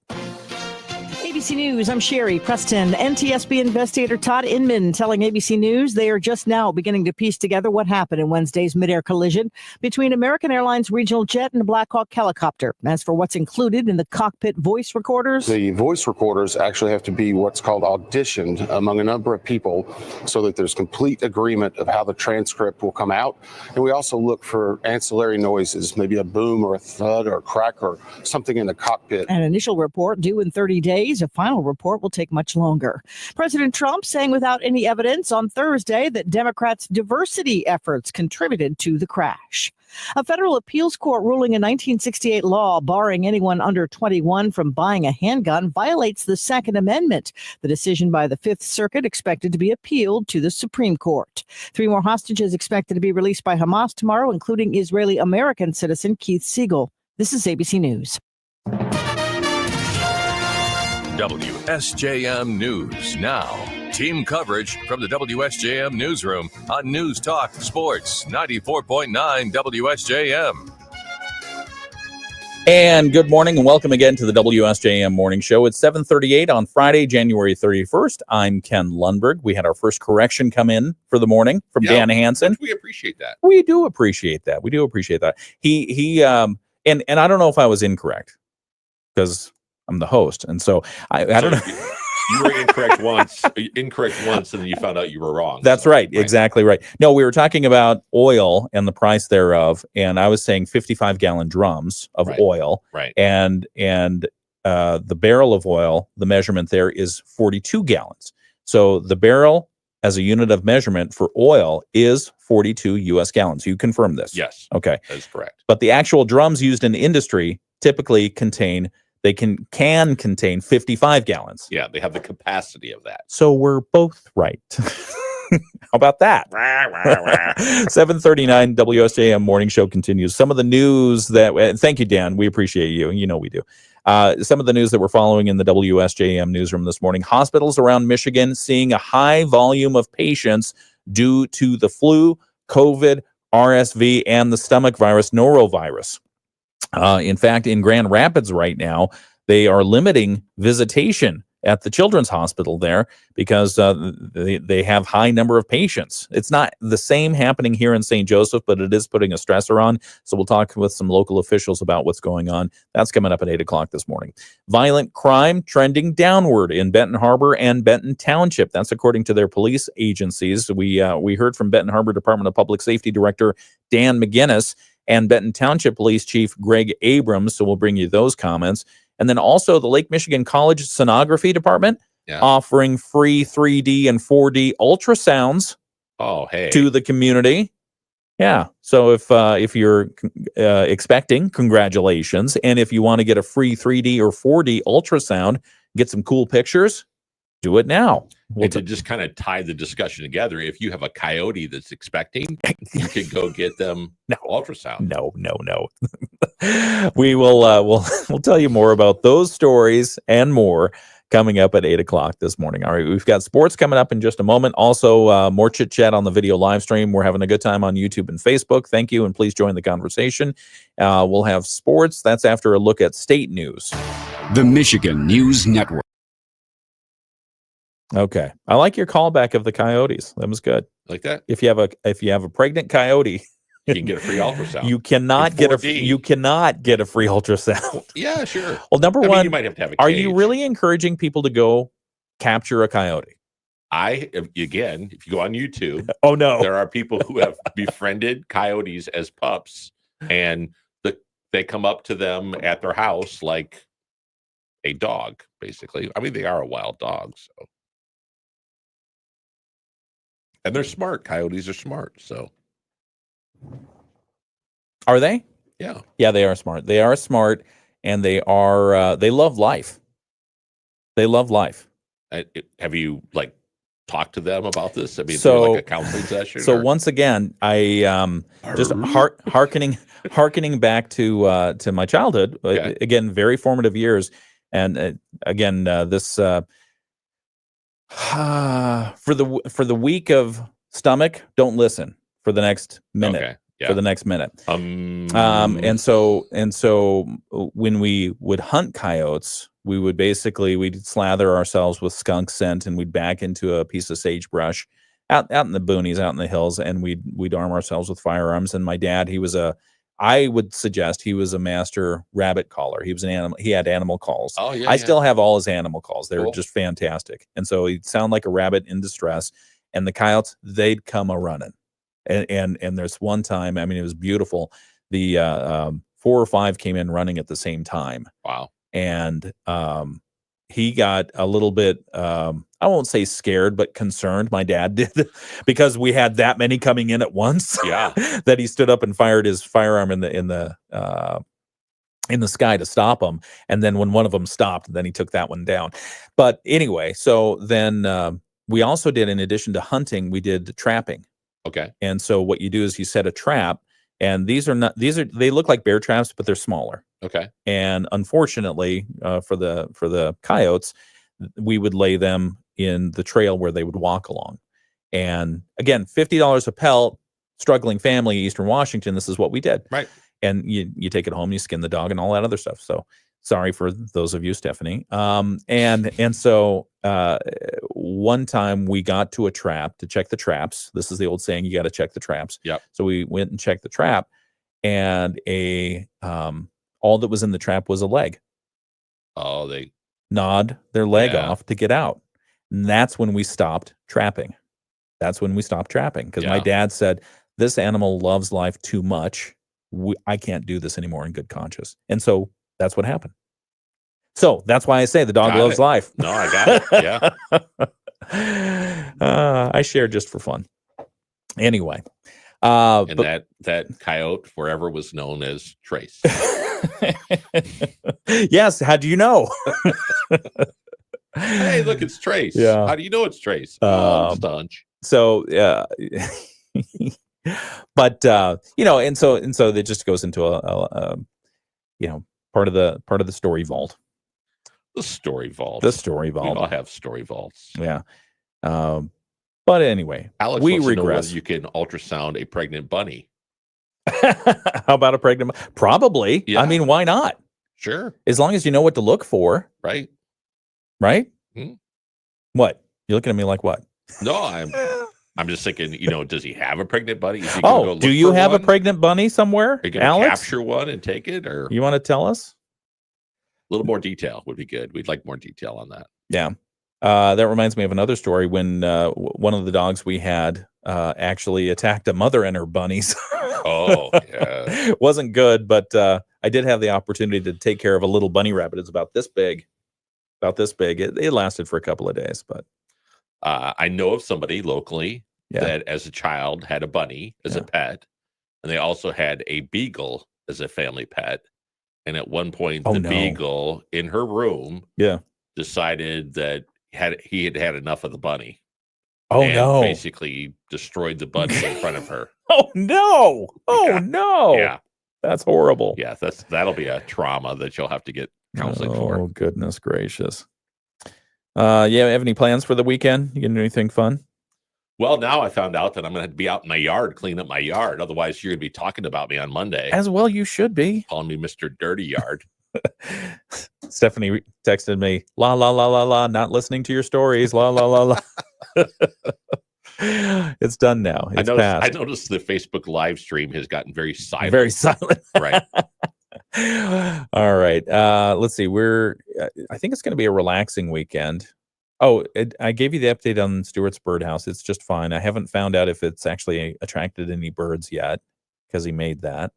ABC News, I'm Sherry Preston. NTSB investigator Todd Inman telling ABC News they are just now beginning to piece together what happened in Wednesday's midair collision between American Airlines regional jet and a Black Hawk helicopter. As for what's included in the cockpit voice recorders, the voice recorders actually have to be what's called auditioned among a number of people so that there's complete agreement of how the transcript will come out. And we also look for ancillary noises, maybe a boom or a thud or a crack or something in the cockpit. An initial report due in 30 days. A final report will take much longer. President Trump saying without any evidence on Thursday that Democrats' diversity efforts contributed to the crash. A federal appeals court ruling a 1968 law barring anyone under 21 from buying a handgun violates the Second Amendment. The decision by the Fifth Circuit expected to be appealed to the Supreme Court. 3 more hostages expected to be released by Hamas tomorrow, including Israeli-American citizen Keith Siegel. This is ABC News. WSJM News Now. Team coverage from the WSJM Newsroom on News Talk Sports 94.9 WSJM. And good morning and welcome again to the WSJM Morning Show. It's 7:38 on Friday, January 31st. I'm Ken Lundberg. We had our first correction come in for the morning from Dan Hansen. We appreciate that. We do appreciate that. We do appreciate that. He and I don't know if I was incorrect because I'm the host, and so I don't know. You were incorrect once, and then you found out you were wrong. That's right. Exactly right. No, we were talking about oil and the price thereof, and I was saying 55-gallon drums of oil. Right. And the barrel of oil, the measurement there is 42 gallons. So the barrel as a unit of measurement for oil is 42 U.S. gallons. You confirm this? Yes. Okay. That is correct. But the actual drums used in industry typically contain 55 gallons. Yeah, they have the capacity of that. So we're both right. How about that? 7:39 WSJM Morning Show continues. Some of the news that, thank you, Dan. We appreciate you. You know we do. Some of the news that we're following in the WSJM newsroom this morning. Hospitals around Michigan seeing a high volume of patients due to the flu, COVID, RSV, and the stomach virus, norovirus. In fact, in Grand Rapids right now, they are limiting visitation at the Children's Hospital there because they have high number of patients. It's not the same happening here in St. Joseph, but it is putting a stressor on. So we'll talk with some local officials about what's going on. That's coming up at 8 o'clock this morning. Violent crime trending downward in Benton Harbor and Benton Township. That's according to their police agencies. We heard from Benton Harbor Department of Public Safety Director Dan McGinnis and Benton Township Police Chief Greg Abrams. So we'll bring you those comments. And then also the Lake Michigan College Sonography Department offering free 3D and 4D ultrasounds to the community. Yeah. So if you're expecting, congratulations. And if you want to get a free 3D or 4D ultrasound, get some cool pictures, do it now. And to just kind of tie the discussion together, if you have a coyote that's expecting, you could go get them ultrasound. No. We will we'll tell you more about those stories and more coming up at 8 o'clock this morning. All right, we've got sports coming up in just a moment. Also, more chit chat on the video live stream. We're having a good time on YouTube and Facebook. Thank you, and please join the conversation. We'll have sports. That's after a look at state news. The Michigan News Network. Okay, I like your callback of the coyotes. That was good. Like that. If you have a pregnant coyote, you can get a free ultrasound. You cannot get a free ultrasound. Yeah, sure. Well, number one, you might have to have a are cage. you really encouraging people to go capture a coyote? Again, if you go on YouTube, oh no, there are people who have befriended coyotes as pups, and they come up to them at their house like a dog, basically. I mean, they are a wild dog, so. And they're smart. Coyotes are smart. So, are they? Yeah. Yeah, they are smart. They are smart, and they are. They love life. They love life. Have you talked to them about this? I mean, so like a counseling session. So once again, I just hearkening back to my childhood. Again, very formative years, and again, this. For the week of stomach, don't listen for the next minute. Okay. Yeah. For the next minute. And so when we would hunt coyotes, we'd slather ourselves with skunk scent, and we'd back into a piece of sagebrush out in the boonies, out in the hills, and we'd arm ourselves with firearms. And my dad, I would suggest he was a master rabbit caller. He was an animal. He had animal calls. Oh, yeah. I still have all his animal calls. They were Cool. just fantastic. And so he'd sound like a rabbit in distress. And the coyotes, they'd come a running. And there's one time, I mean, it was beautiful. The 4 or 5 came in running at the same time. Wow. And he got a little bit, I won't say scared, but concerned. My dad did, because we had that many coming in at once. Yeah. That he stood up and fired his firearm in the sky to stop them. And then when one of them stopped, then he took that one down. But anyway, so then we also did, in addition to hunting, we did trapping. Okay. And so what you do is you set a trap, and they look like bear traps, but they're smaller. Okay. And unfortunately, for the coyotes, we would lay them in the trail where they would walk along. And again, $50 a pelt, struggling family, Eastern Washington, this is what we did. Right. And you take it home, you skin the dog and all that other stuff. So sorry for those of you, Stephanie. And so one time we got to a trap to check the traps. This is the old saying, you got to check the traps. Yep. So we went and checked the trap, and all that was in the trap was a leg. Oh, they gnawed their leg off to get out. And that's when we stopped trapping. Because my dad said, this animal loves life too much. I can't do this anymore in good conscience. And so that's what happened. So that's why I say the dog loves life. No, I got it. Yeah. I share just for fun. Anyway. And that coyote forever was known as Trace. Yes. How do you know? Hey, look, it's Trace. Yeah. How do you know it's Trace? Just a hunch. So, but and so it just goes into a part of the story vault. The story vault. The story We vault. all have story vaults. Yeah. But anyway, Alex we wants to know whether regress. you can ultrasound a pregnant bunny. How about a pregnant? Probably. Yeah. I mean, why not? Sure. As long as you know what to look for, Right. right? Hmm. What? You're looking at me like what? No, I'm just thinking, does he have a pregnant bunny? Is he gonna go Oh, look do you for have a one? pregnant bunny somewhere, Are you going to Alex? capture one and take it? Or You want to tell us? a little more detail would be good. We'd like more detail on that. Yeah. That reminds me of another story when one of the dogs we had actually attacked a mother and her bunnies. Oh, yeah. Wasn't good, but I did have the opportunity to take care of a little bunny rabbit. It's about this big. It lasted for a couple of days, but I know of somebody locally Yeah. that as a child had a bunny as a pet, and they also had a beagle as a family pet. And at one point, Oh, the no. beagle in her room yeah. decided that he had had enough of the bunny. Oh and no. basically destroyed the bunny in front of her. Oh no. Oh Yeah. no. Yeah. That's horrible. Yeah, that'll be a trauma that you'll have to get counseling Oh for. goodness gracious. Yeah, have any plans for the weekend? You getting anything fun? Well, now I found out that I'm going to have to be out in my yard, cleaning up my yard. Otherwise, you're going to be talking about me on Monday, As well you should be. calling me Mr. Dirty Yard. Stephanie texted me, la la la la la, not listening to your stories, la la la la. It's done now. It's I passed. noticed the Facebook live stream has gotten very silent. Very silent. Right. All right. Let's see. I think it's going to be a relaxing weekend. Oh, I gave you the update on Stewart's birdhouse. It's just fine. I haven't found out if it's actually attracted any birds yet because he made that.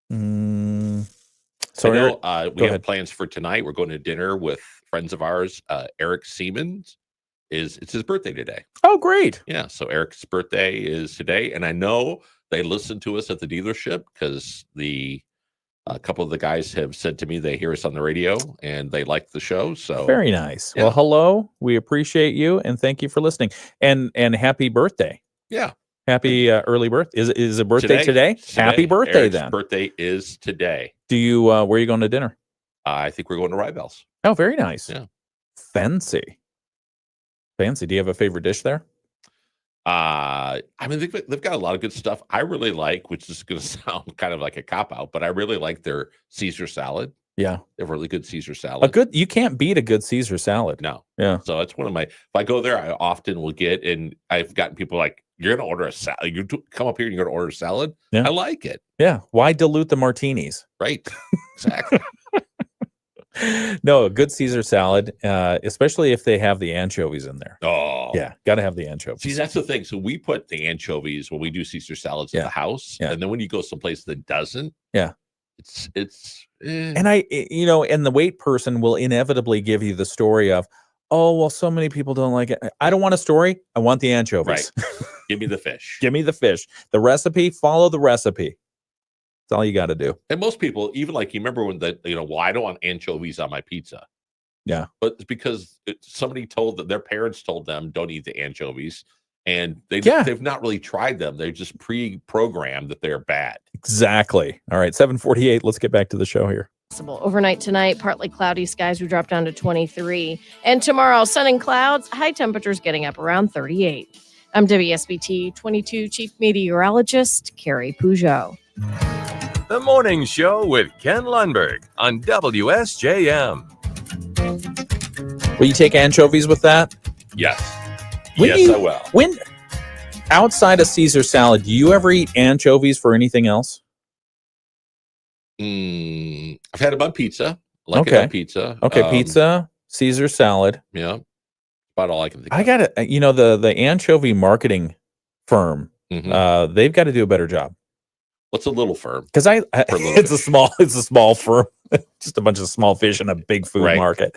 So I know, we go have ahead. plans for tonight. We're going to dinner with friends of ours. Eric Siemens it's his birthday today. Oh, great. Yeah, so Eric's birthday is today, and I know they listen to us at the dealership because a couple of the guys have said to me they hear us on the radio and they like the show. So Very nice. Yeah. Well, hello. We appreciate you and thank you for listening. And happy birthday. yeah, Happy early birth. Is a birthday today? Happy birthday Eric's then. Birthday is today. Do you where are you going to dinner? I think we're going to Rybel's. Oh, very nice. Yeah. Fancy. Do you have a favorite dish there? I mean, they've got a lot of good stuff. I really like, which is going to sound kind of like a cop out, but I really like their Caesar salad. Yeah. They have really good Caesar salad. You can't beat a good Caesar salad. No. Yeah. So it's one of my, if I go there, I often will get, and I've gotten people like, you're going to order a salad. Come up here and you're going to order a salad. Yeah. I like it. Yeah. Why dilute the martinis? Right. Exactly. No, a good Caesar salad, especially if they have the anchovies in there. Oh. Yeah. Got to have the anchovies. See, that's the thing. So we put the anchovies when we do Caesar salads in Yeah. the house. Yeah. And then when you go someplace that doesn't, Yeah. it's And and the weight person will inevitably give you the story of, oh, well, so many people don't like it. I don't want a story. I want the anchovies. right. Give me the fish. Give me the fish. The recipe, follow the recipe. That's all you got to do. And most people, even like you remember when well, I don't want anchovies on my pizza. Yeah. But it's because somebody told that their parents told them don't eat the anchovies, and they've not really tried them. They're just pre-programmed that they're bad. Exactly. All right, 7:48. Let's get back to the show here. Overnight tonight, partly cloudy skies. We drop down to 23. And tomorrow, sun and clouds, high temperatures getting up around 38. I'm WSBT 22 Chief Meteorologist Carrie Peugeot. The Morning Show with Ken Lundberg on WSJM. Will you take anchovies with that? Yes. When yes, you- I will. When outside of Caesar salad, do you ever eat anchovies for anything else? I've had them on pizza. I like it Okay. on pizza. Okay, pizza, Caesar salad. Yeah. About all I can think I of. got it. The anchovy marketing firm. Mhm. They've got to do a better job What's a little firm? because For a little it's a small firm, just a bunch of small fish in a big food Right. market.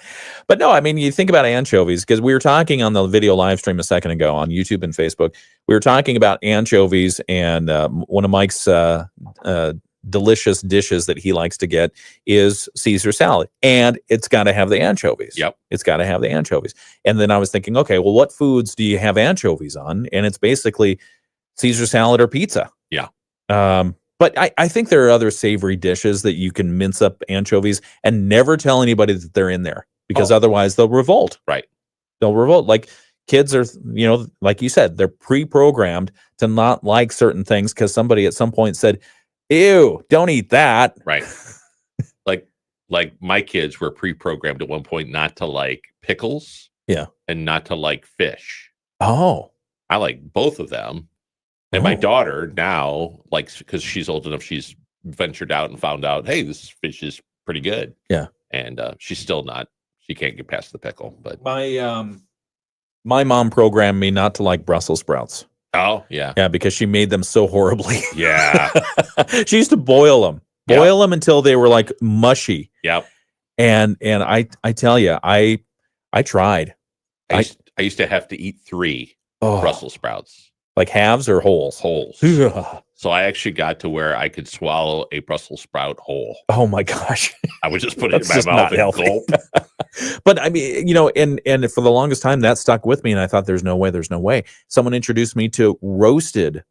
But no, I mean, you think about anchovies because we were talking on the video live stream a second ago on YouTube and Facebook. We were talking about anchovies, and one of Mike's delicious dishes that he likes to get is Caesar salad, and it's got to have the anchovies. Yep. It's got to have the anchovies. And then I was thinking, okay, well, what foods do you have anchovies on? And it's basically Caesar salad or pizza. Yeah. But I think there are other savory dishes that you can mince up anchovies and never tell anybody that they're in there, because otherwise they'll revolt. Right. They'll revolt. Like kids are, like you said, they're pre-programmed to not like certain things because somebody at some point said, ew, don't eat that. Right. like my kids were pre-programmed at one point not to like pickles. Yeah. And not to like fish. Oh. I like both of them. And my daughter now likes, because she's old enough, she's ventured out and found out, hey, this fish is pretty good. Yeah. And she's still not, she can't get past the pickle. But my mom programmed me not to like Brussels sprouts. Oh, yeah. Yeah, because she made them so horribly. Yeah. She used to boil them until they were like mushy. Yep. And I tell you, I tried. I used to have to eat 3 Brussels sprouts. Like halves or wholes? Wholes. So I actually got to where I could swallow a Brussels sprout whole. Oh my gosh. I would just put it in my mouth and gulp. But I mean, and for the longest time that stuck with me, and I thought there's no way. Someone introduced me to roasted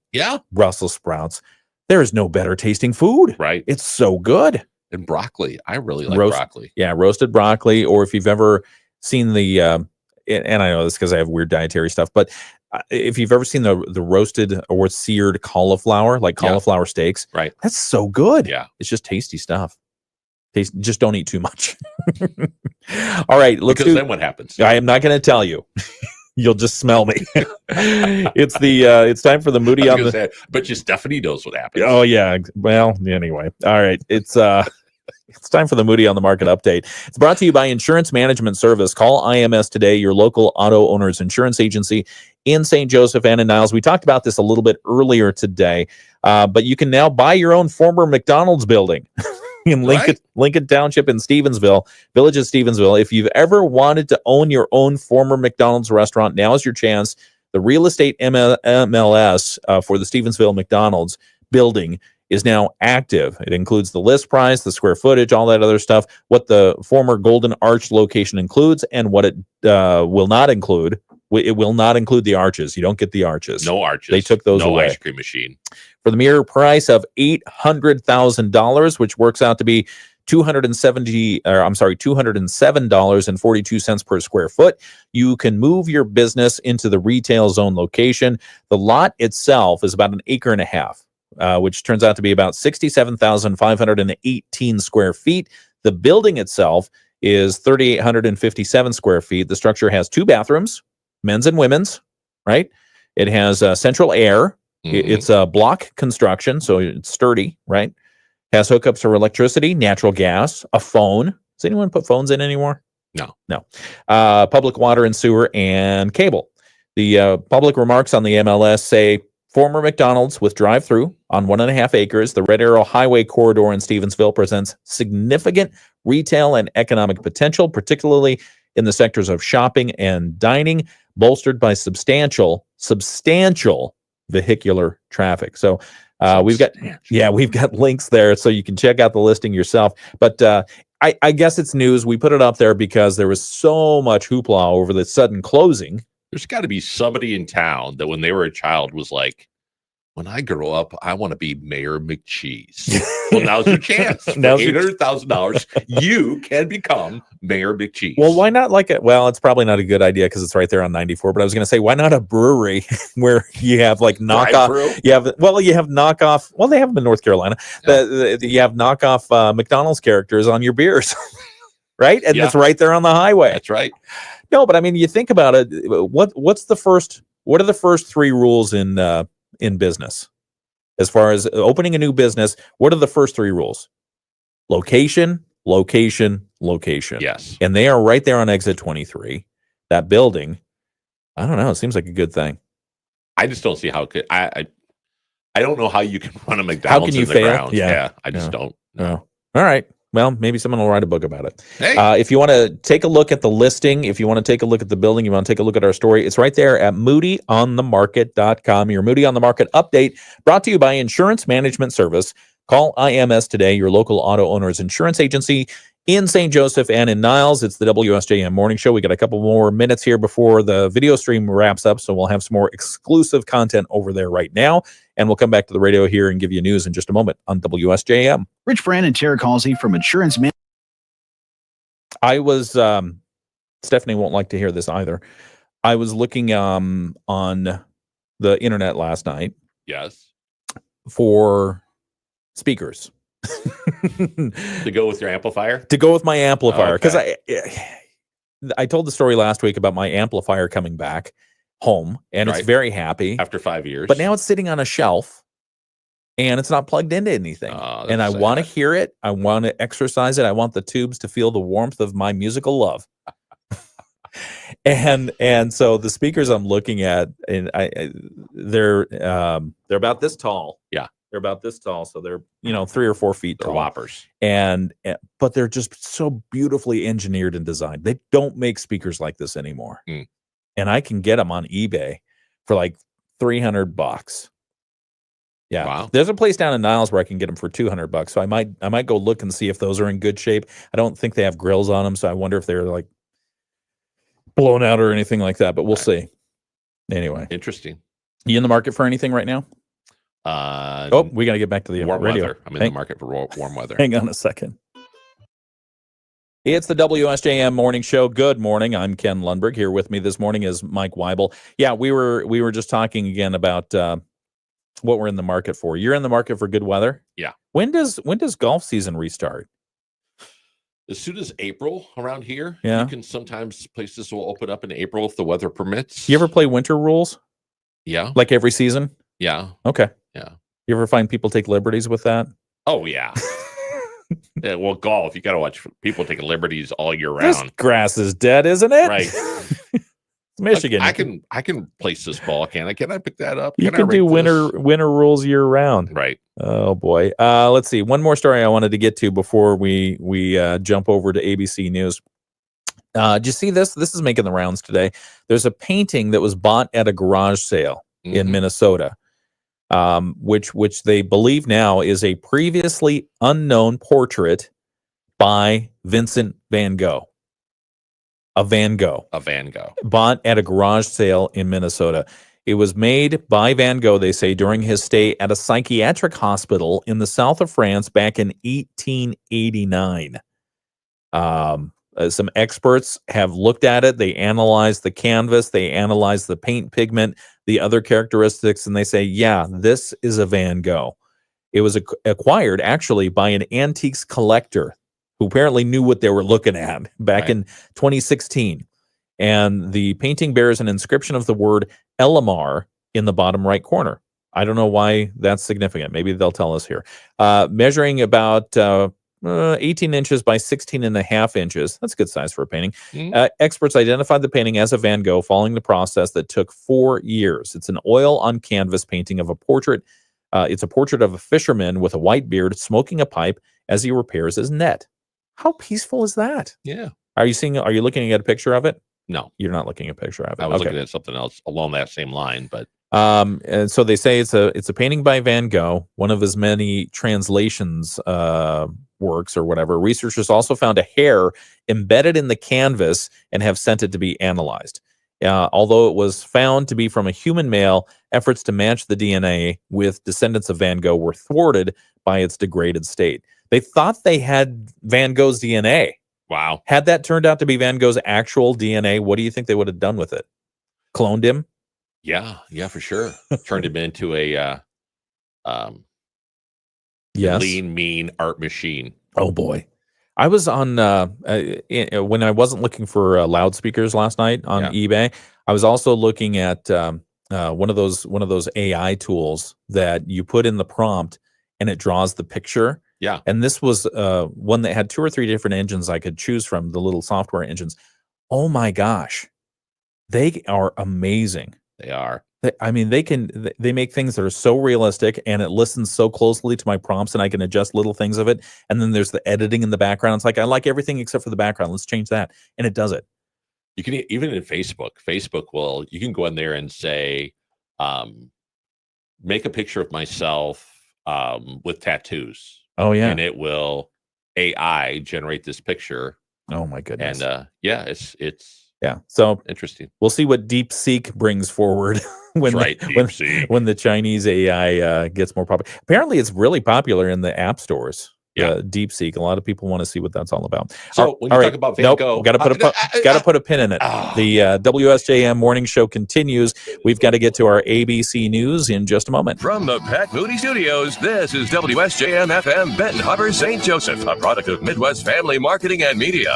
Brussels sprouts. There is no better tasting food. Right. It's so good. And broccoli. I really like broccoli. Yeah, roasted broccoli. Or if you've ever seen the and I know this because I have weird dietary stuff, but if you've ever seen the roasted or seared cauliflower, like cauliflower steaks, right? That's so good. Yeah, it's just tasty stuff. Just don't eat too much. All right, then what happens? I am not going to tell you. You'll just smell me. It's time for the Moody on the. But just Stephanie knows what happens. Oh yeah. Well, anyway. All right. It's time for the Moody on the Market update. It's brought to you by Insurance Management Service. Call IMS today, your local auto owner's insurance agency in St. Joseph and in Niles. We talked about this a little bit earlier today, but you can now buy your own former McDonald's building in Lincoln Township in Stevensville, Village of Stevensville. If you've ever wanted to own your own former McDonald's restaurant, now is your chance. The real estate MLS for the Stevensville McDonald's building is now active. It includes the list price, the square footage, all that other stuff, what the former Golden Arch location includes, and what it will not include. It will not include the arches. You don't get the arches. No arches. They took those away. No ice cream machine. For the mere price of $800,000, which works out to be $207.42 per square foot, you can move your business into the retail zone location. The lot itself is about 1.5 acres. Which turns out to be about 67,518 square feet. The building itself is 3,857 square feet. The structure has 2 bathrooms, men's and women's, right? It has central air. It's a block construction, so it's sturdy, right? Has hookups for electricity, natural gas, a phone. Does anyone put phones in anymore? No. Public water and sewer and cable. The public remarks on the MLS say, former McDonald's with drive-through on 1.5 acres. The Red Arrow Highway corridor in Stevensville presents significant retail and economic potential, particularly in the sectors of shopping and dining, bolstered by substantial vehicular traffic. So we've got links there so you can check out the listing yourself. But I guess it's news. We put it up there because there was so much hoopla over the sudden closing. There's got to be somebody in town that when they were a child was like, when I grow up, I want to be Mayor McCheese. Well, now's your chance. For $800,000, you can become Mayor McCheese. Well, why not like it? Well, it's probably not a good idea because it's right there on 94. But I was going to say, why not a brewery where you have like knockoff? You have knockoff. Well, they have them in North Carolina. Yeah. You have knockoff McDonald's characters on your beers, right? And it's right there on the highway. That's right. No, but I mean, you think about it. What are the first 3 rules in business as far as opening a new business? What are the first 3 rules? Location. Yes. And they are right there on exit 23. That building, I don't know, it seems like a good thing. I just don't see how it could. I don't know how you can run a McDonald's. How can you in the fail? Grounds. Yeah, I just don't know. All right. Well, maybe someone will write a book about it. Hey. If you want to take a look at the listing, if you want to take a look at the building, you want to take a look at our story, it's right there at moodyonthemarket.com. Your Moody on the Market update brought to you by Insurance Management Service. Call IMS today, your local auto owner's insurance agency in St. Joseph and in Niles. It's the WSJM Morning Show. We got a couple more minutes here before the video stream wraps up, so we'll have some more exclusive content over there right now, and we'll come back to the radio here and give you news in just a moment on WSJM. Rich Brand and Tara Causey from Insurance Man. I was, Stephanie won't like to hear this either. I was looking on the internet last night. Yes. For speakers. To go with your amplifier? To go with my amplifier. Because Okay. I told the story last week about my amplifier coming back home, and it's Right. very happy. After 5 years. But now it's sitting on a shelf, and it's not plugged into anything. Oh, And I that's want to sad. hear it. I want to exercise it. I want the tubes to feel the warmth of my musical love. and so the speakers I'm looking at, and they're about this tall. Yeah. They're about this tall, so they're 3 or 4 feet They're tall. whoppers. But they're just so beautifully engineered and designed. They don't make speakers like this anymore. Mm. And I can get them on eBay for like $300. Yeah. Wow. There's a place down in Niles where I can get them for $200. So I might go look and see if those are in good shape. I don't think they have grills on them, so I wonder if they're like blown out or anything like that, but we'll see. Anyway, Interesting. you in the market for anything right now? We got to get back to the warm radio. weather. I'm in the market for warm weather. Hang on a second. It's the WSJM Morning Show. Good morning. I'm Ken Lundberg. Here with me this morning is Mike Weibel. Yeah, we were just talking again about what we're in the market for. You're in the market for good weather? Yeah. When does golf season restart? As soon as April around here, Yeah. you can sometimes places will open up in April if the weather permits. You ever play winter rules? Yeah. Like every season? Yeah. Okay. Yeah. You ever find people take liberties with that? Oh yeah. Yeah, well, golf, you got to watch people taking liberties all year This round. grass is dead, isn't it? Right. Michigan. I can place this ball, can I? Can I pick that up? You I can do rake this? winter rules year round. Right. Oh boy. Let's see. One more story I wanted to get to before we jump over to ABC News. Did you see this? This is making the rounds today. There's a painting that was bought at a garage sale in Minnesota, which they believe now is a previously unknown portrait by Vincent van Gogh. A Van Gogh. A Van Gogh. Bought at a garage sale in Minnesota. It was made by Van Gogh, they say, during his stay at a psychiatric hospital in the south of France back in 1889. Some experts have looked at it. They analyzed the canvas. They analyzed the paint pigment, the other characteristics, and they say, yeah, this is a Van Gogh. It was acquired, actually, by an antiques collector who apparently knew what they were looking at back in 2016. And the painting bears an inscription of the word Elamar in the bottom right corner. I don't know why that's significant. Maybe they'll tell us here. Measuring about 18 inches by 16 and a half inches. That's a good size for a painting. Experts identified the painting as a Van Gogh following the process that took 4 years. It's an oil on canvas painting of a portrait. It's a portrait of a fisherman with a white beard smoking a pipe as he repairs his net. How peaceful is that? Yeah. Are you looking at a picture of it? No. You're not looking at a picture of it. I was Okay. looking at something else along that same line, but And so they say it's a painting by Van Gogh, one of his many translations works or whatever. Researchers also found a hair embedded in the canvas and have sent it to be analyzed. Although it was found to be from a human male, efforts to match the DNA with descendants of Van Gogh were thwarted by its degraded state. They thought they had Van Gogh's DNA. wow. Had that turned out to be Van Gogh's actual DNA, what do you think they would have done with it? Cloned him? Yeah, for sure. Turned him into a Yes. lean, mean art machine. Oh boy. I was on when I wasn't looking for loudspeakers last night on eBay. I was also looking at one of those AI tools that you put in the prompt and it draws the picture. Yeah. And this was one that had 2 or 3 different engines I could choose from, the little software engines. Oh my gosh. They are amazing. They are. They make things that are so realistic, and it listens so closely to my prompts, and I can adjust little things of it. And then there's the editing in the background. It's like, I like everything except for the background. Let's change that. And it does it. You can even in Facebook you can go in there and say, make a picture of myself with tattoos. Oh yeah, and it will AI generate this picture. Oh my goodness! And it's yeah. So interesting. We'll see what DeepSeek brings forward when when the Chinese AI gets more popular. Apparently, it's really popular in the app stores. Yeah, DeepSeek. A lot of people want to see what that's all about. So when you talk about Van Gogh, got to put a pin in it. The WSJM morning show continues. We've got to get to our ABC News in just a moment. From the Pat Moody Studios, this is WSJM FM Benton Harbor, St. Joseph, a product of Midwest Family Marketing and Media.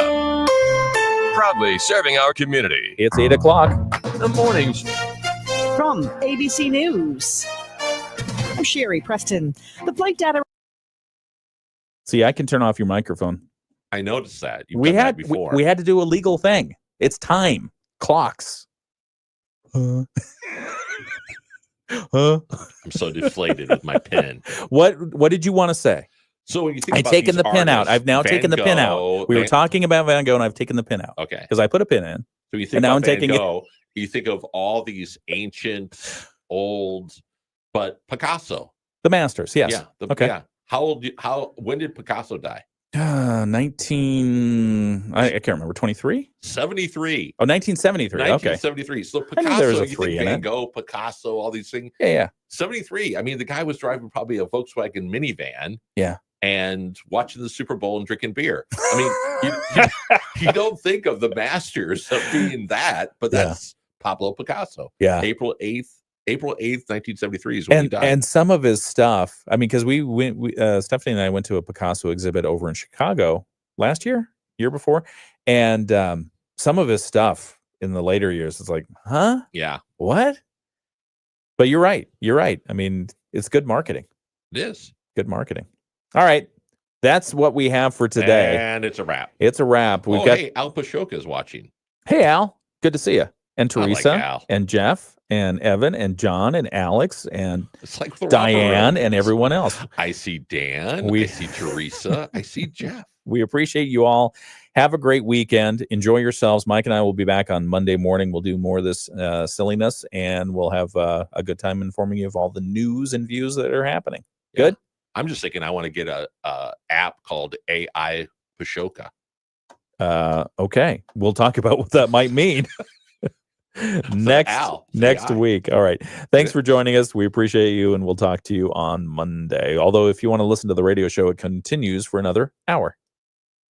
Proudly serving our community. It's 8 o'clock. The mornings. From ABC News, I'm Sherry Preston. The flight data. See, I can turn off your microphone. I noticed that. We had to do a legal thing. It's time. Clocks. I'm so deflated with my pen. What did you want to say? So when you think I've taken the pin out. I've now taken the pin out. We were talking about Van Gogh, and I've taken the pin out. Okay. Because I put a pin in. So you think and now about I'm Van Gogh, you think of all these ancient, old, but Picasso. The masters, yes. Yeah. Okay. Yeah. When did Picasso die? 19 I can't remember. 23? 73. Oh, 1973. 1973. Okay. So Picasso, you think in Van it. Gogh, Picasso, all these things. Yeah. 73. I mean, the guy was driving probably a Volkswagen minivan. Yeah. And watching the Super Bowl and drinking beer. I mean, you don't think of the masters of being that, but that's Pablo Picasso. Yeah. April 8th, 1973 is when he died. And some of his stuff, I mean, because Stephanie and I went to a Picasso exhibit over in Chicago last year before, and some of his stuff in the later years, it's like, huh? Yeah. What? But you're right. I mean, it's good marketing. It is. Good marketing. All right. That's what we have for today. And it's a wrap. It's a wrap. Hey, Al Pashoka is watching. Hey, Al. Good to see you. And Teresa Al. and Jeff and Evan and John and Alex and it's like the Diane and everyone else. I see Dan. I see Teresa. I see Jeff. We appreciate you all. Have a great weekend. Enjoy yourselves. Mike and I will be back on Monday morning. We'll do more of this silliness, and we'll have a good time informing you of all the news and views that are happening. Yeah. Good? I'm just thinking I want to get a app called AI Pashoka. Okay. We'll talk about what that might mean. next week. All right. Thanks for joining us. We appreciate you, and we'll talk to you on Monday. Although if you want to listen to the radio show, it continues for another hour.